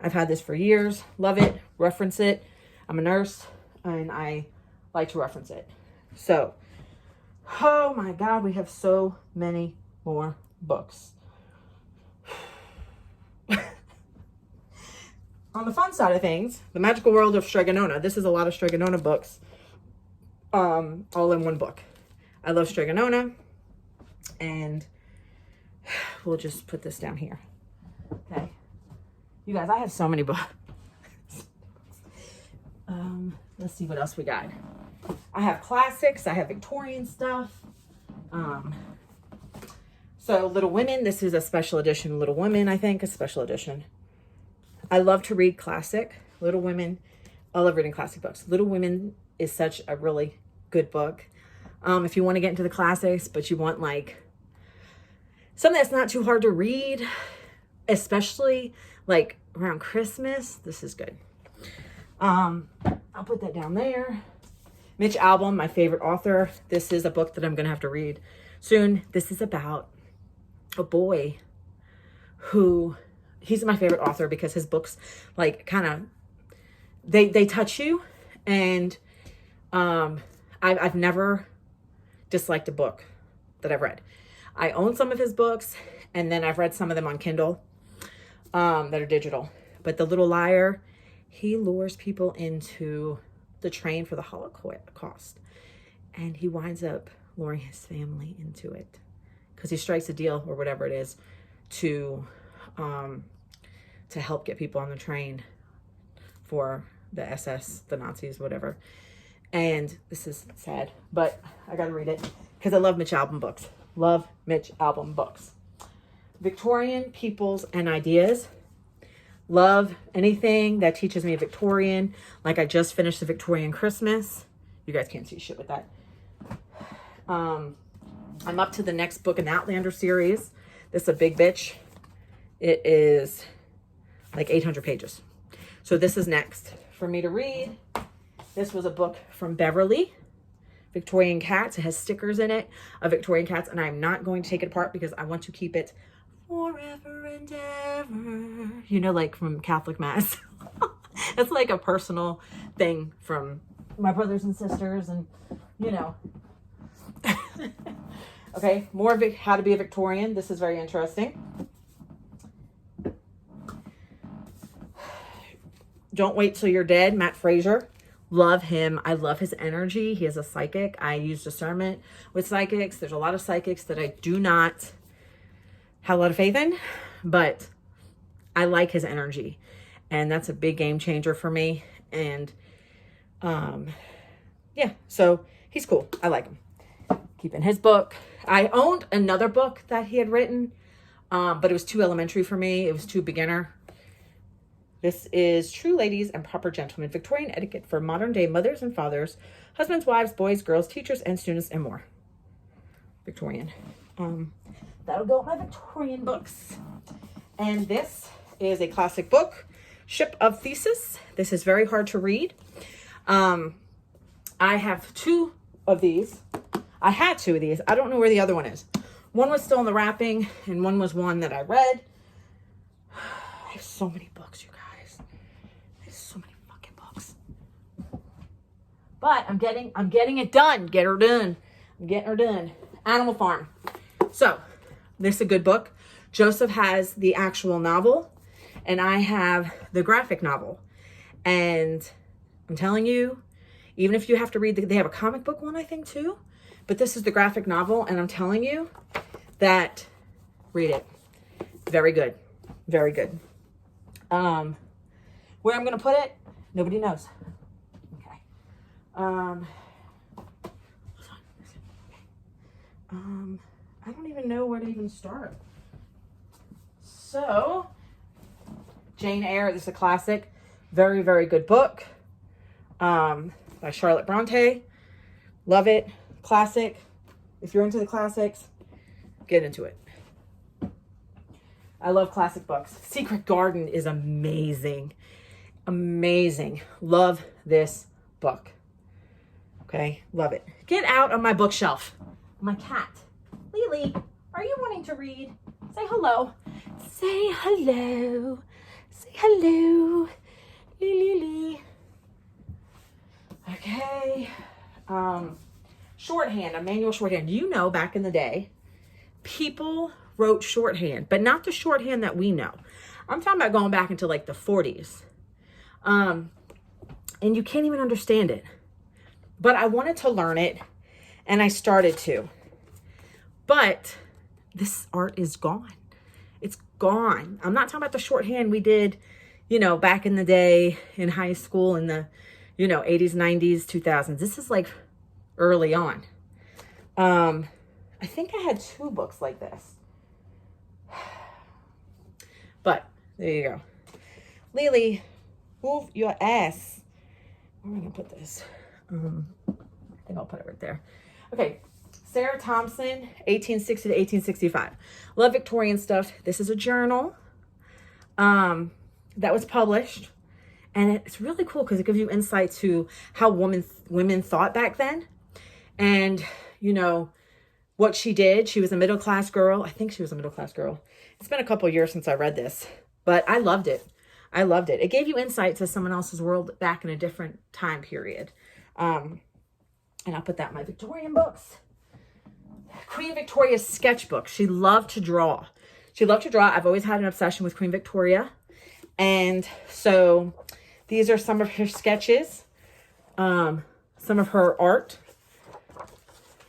Speaker 1: I've had this for years. Love it. Reference it. I'm a nurse and I like to reference it. So, oh my God, we have so many more books. On the fun side of things, The Magical World of Stregonona. This is a lot of Stregonona books, all in one book. I love Stregonona, and we'll just put this down here. Okay. You guys, I have so many books. Let's see what else we got. I have classics. I have Victorian stuff. So Little Women. This is a special edition. Little Women, I think, a special edition. I love to read classic. Little Women. I love reading classic books. Little Women is such a really good book. If you want to get into the classics, but you want like something that's not too hard to read, especially like around Christmas, this is good. I'll put that down there. Mitch Albom, my favorite author. This is a book that I'm going to have to read soon. This is about a boy who, he's my favorite author because his books like kind of, they touch you. And I've never disliked a book that I've read. I own some of his books, and then I've read some of them on Kindle that are digital. But The Little Liar, he lures people into the train for the Holocaust, and he winds up luring his family into it because he strikes a deal or whatever it is to help get people on the train for the SS, the Nazis, whatever. And this is sad, but I gotta read it because I love Mitch Albom books. Love Mitch Albom books. Victorian Peoples and Ideas. Love anything that teaches me Victorian. Like I just finished the Victorian Christmas. You guys can't see shit with that. I'm up to the next book in the Outlander series. This is a big bitch. It is like 800 pages. So this is next for me to read. This was a book from Beverly, Victorian Cats. It has stickers in it of Victorian cats, and I'm not going to take it apart because I want to keep it forever and ever. You know, like from Catholic Mass. That's like a personal thing from my brothers and sisters, and you know. Okay, more of How to Be a Victorian. This is very interesting. Don't Wait Till You're Dead, Matt Fraser. Love him. I love his energy. He is a psychic. I use discernment with psychics. There's a lot of psychics that I do not have a lot of faith in, but I like his energy. And that's a big game changer for me. And yeah, so he's cool. I like him. Keeping his book. I owned another book that he had written, but it was too elementary for me. It was too beginner. This is True Ladies and Proper Gentlemen, Victorian Etiquette for Modern Day Mothers and Fathers, Husbands, Wives, Boys, Girls, Teachers, and Students, and more. Victorian. That'll go with my Victorian books. And this is a classic book, Ship of Theseus. This is very hard to read. I have two of these. I had two of these. I don't know where the other one is. One was still in the wrapping, and one was one that I read. I have so many books, you guys. I have so many fucking books. But I'm getting it done. Get her done. I'm getting her done. Animal Farm. So, this is a good book. Joseph has the actual novel, and I have the graphic novel. And I'm telling you, even if you have to read, they have a comic book one, I think, too. But this is the graphic novel, and I'm telling you that, read it. Very good. Very good. Where I'm going to put it, nobody knows. Okay. I don't even know where to even start. So, Jane Eyre, this is a classic. Very, very good book. By Charlotte Bronte. Love it. Classic. If you're into the classics, get into it. I love classic books. Secret Garden is amazing. Amazing. Love this book. Okay, love it. Get out of my bookshelf. My cat. Lily, are you wanting to read? Say hello. Say hello. Say hello. Lily. Okay. Shorthand, a manual shorthand. You know, back in the day, people wrote shorthand, but not the shorthand that we know. I'm talking about going back into like the 40s. And you can't even understand it. But I wanted to learn it, and I started to. But this art is gone. It's gone. I'm not talking about the shorthand we did, you know, back in the day in high school in the, you know, 80s, 90s, 2000s. This is like early on. I think I had two books like this. But there you go. Lily, move your ass. Where am I going to put this? I think I'll put it right there. Okay. Sarah Thompson, 1860 to 1865. Love Victorian stuff. This is a journal that was published. And it's really cool because it gives you insight to how women thought back then. And, you know, what she did. She was a middle-class girl. I think she was a middle-class girl. It's been a couple years since I read this, but I loved it. I loved it. It gave you insight to someone else's world back in a different time period. And I'll put that in my Victorian books. Queen Victoria's sketchbook. She loved to draw. She loved to draw. I've always had an obsession with Queen Victoria. And so these are some of her sketches. Some of her art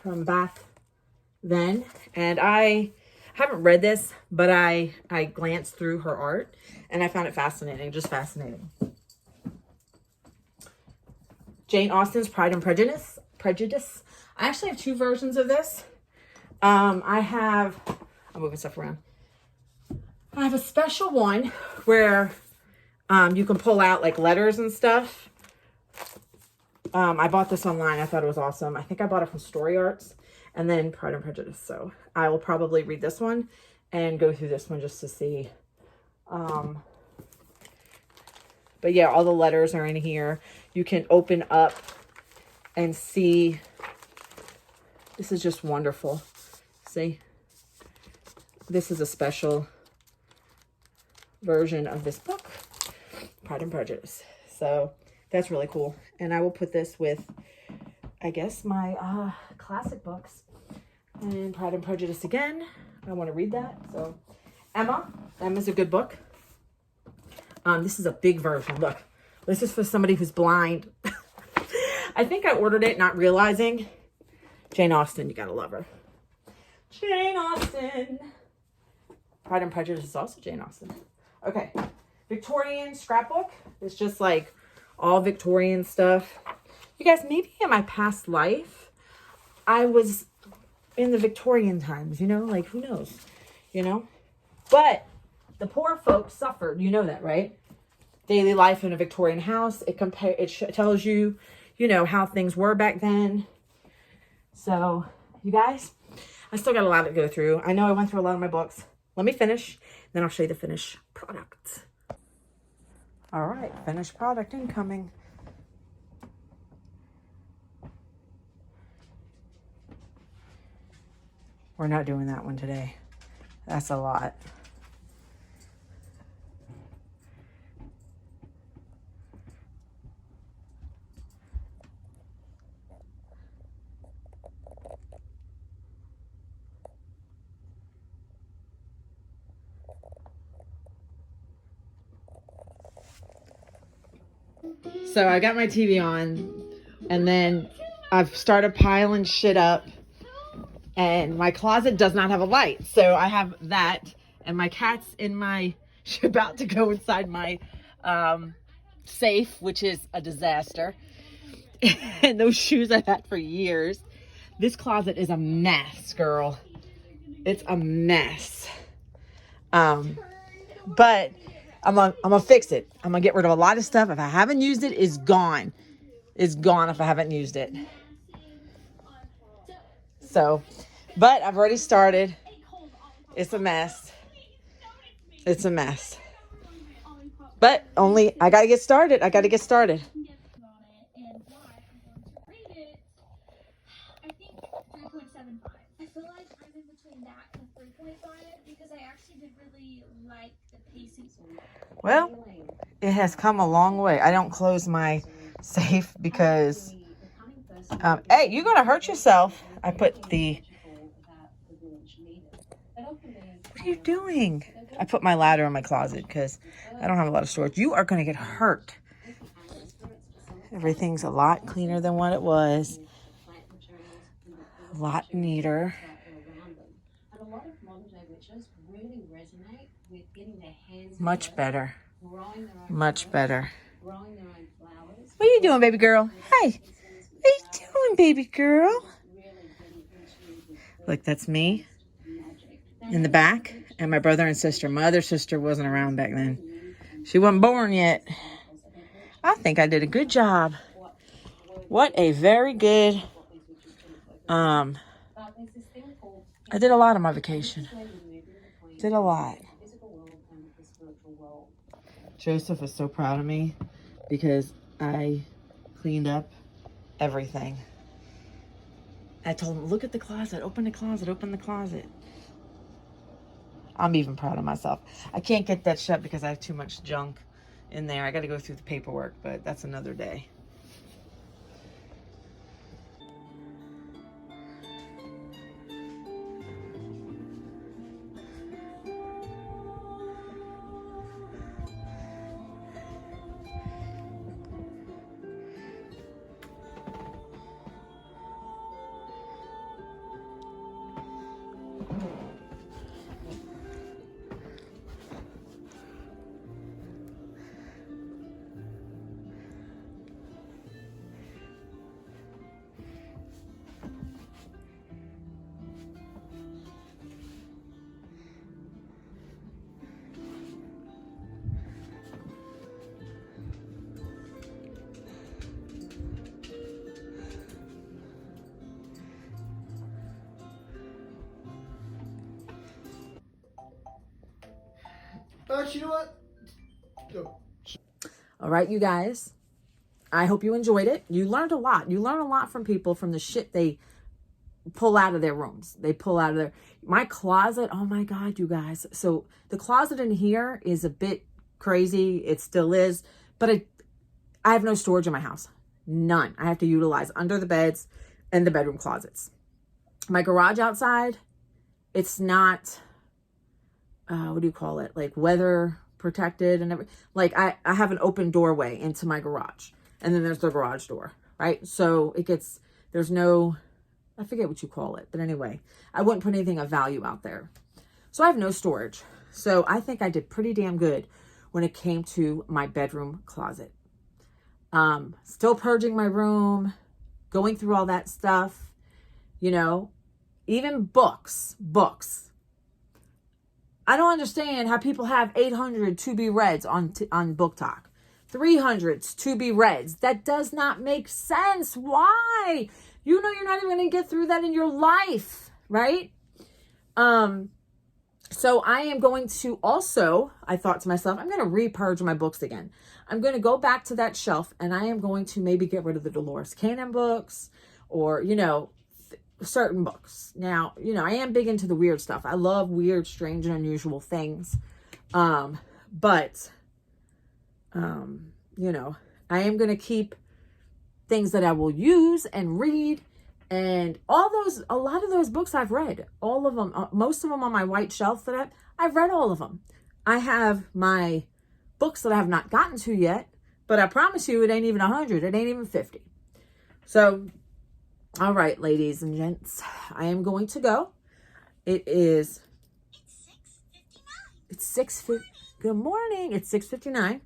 Speaker 1: from back then. And I haven't read this, but I glanced through her art and I found it fascinating, just fascinating. Jane Austen's Pride and Prejudice. I actually have two versions of this. I'm moving stuff around. I have a special one where you can pull out like letters and stuff. I bought this online. I thought it was awesome. I think I bought it from Story Arts, and then Pride and Prejudice. So I will probably read this one and go through this one just to see. But yeah, all the letters are in here. You can open up and see. This is just wonderful. See? This is a special version of this book, Pride and Prejudice. So that's really cool. And I will put this with, I guess, my classic books. And Pride and Prejudice again. I want to read that. So Emma's a good book. This is a big version. Look, this is for somebody who's blind. I think I ordered it not realizing. Jane Austen, you gotta love her. Jane Austen. Pride and Prejudice is also Jane Austen. Okay. Victorian scrapbook. It's just like all Victorian stuff. You guys, maybe in my past life, I was in the Victorian times, you know, like who knows, you know? But the poor folks suffered. You know that, right? Daily life in a Victorian house. It tells you, you know, how things were back then. So, you guys, I still got a lot to go through. I know I went through a lot of my books. Let me finish, then I'll show you the finished product. All right, finished product incoming. We're not doing that one today. That's a lot. So I got my TV on, and then I've started piling shit up, and my closet does not have a light. So I have that, and my cat's in my, she's about to go inside my safe, which is a disaster. And those shoes I've had for years. This closet is a mess, girl. It's a mess. But I'm gonna fix it. I'm gonna get rid of a lot of stuff. If I haven't used it, it's gone. It's gone if I haven't used it. So, but I've already started. It's a mess. It's a mess. But I gotta get started. I gotta get started. Well, it has come a long way. I don't close my safe because, hey, you're going to hurt yourself. I put the, what are you doing? I put my ladder in my closet because I don't have a lot of storage. You are going to get hurt. Everything's a lot cleaner than what it was. A lot neater. Much better. Much better. What are you doing, baby girl? Hey, what are you doing, baby girl? Look, that's me in the back, and my brother and sister. My other sister wasn't around back then. She wasn't born yet. I think I did a good job. What a very good, I did a lot on my vacation. Did a lot. Joseph is so proud of me because I cleaned up everything. I told him, look at the closet, open the closet, open the closet. I'm even proud of myself. I can't get that shut because I have too much junk in there. I got to go through the paperwork, but that's another day.
Speaker 2: You know what? Go.
Speaker 1: All right, you guys. I hope you enjoyed it. You learned a lot. You learn a lot from people, from the shit they pull out of their rooms. They pull out of my closet. Oh my God, you guys. So the closet in here is a bit crazy. It still is, but I have no storage in my house. None. I have to utilize under the beds and the bedroom closets. My garage outside, it's not, what do you call it? Like weather protected and everything. Like I have an open doorway into my garage, and then there's the garage door, right? So it gets, there's no, I forget what you call it, but anyway, I wouldn't put anything of value out there. So I have no storage. So I think I did pretty damn good when it came to my bedroom closet. Still purging my room, going through all that stuff, you know, even books. I don't understand how people have 800 to be reads on Book Talk. 300s to be reads. That does not make sense. Why? You know you're not even going to get through that in your life, right? So I am going to also, I thought to myself, I'm going to repurge my books again. I'm going to go back to that shelf, and I am going to maybe get rid of the Dolores Cannon books, or, you know, certain books. Now, you know, I am big into the weird stuff. I love weird, strange, and unusual things. But you know, I am going to keep things that I will use and read. And a lot of those books I've read, all of them, most of them on my white shelf that I've read all of them. I have my books that I have not gotten to yet, but I promise you it ain't even 100. It ain't even 50. So, all right, ladies and gents, I am going to go. It's 6:59. It's 6:50. Good morning. It's 6:59.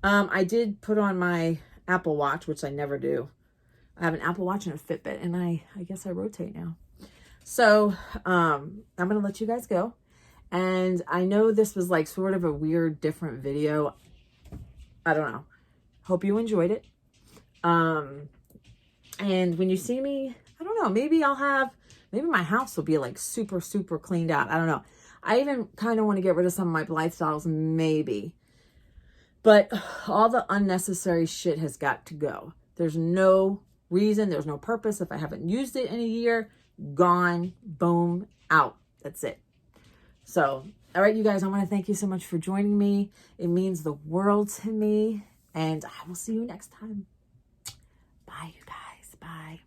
Speaker 1: I did put on my Apple Watch, which I never do. I have an Apple Watch and a Fitbit, and I guess I rotate now. So, I'm going to let you guys go. And I know this was like sort of a weird, different video. I don't know. Hope you enjoyed it. And when you see me, I don't know, maybe my house will be like super, super cleaned out. I don't know. I even kind of want to get rid of some of my lifestyles, maybe. But all the unnecessary shit has got to go. There's no reason, there's no purpose. If I haven't used it in a year, gone, boom, out. That's it. So, all right, you guys, I want to thank you so much for joining me. It means the world to me. And I will see you next time. Bye, you guys. Bye.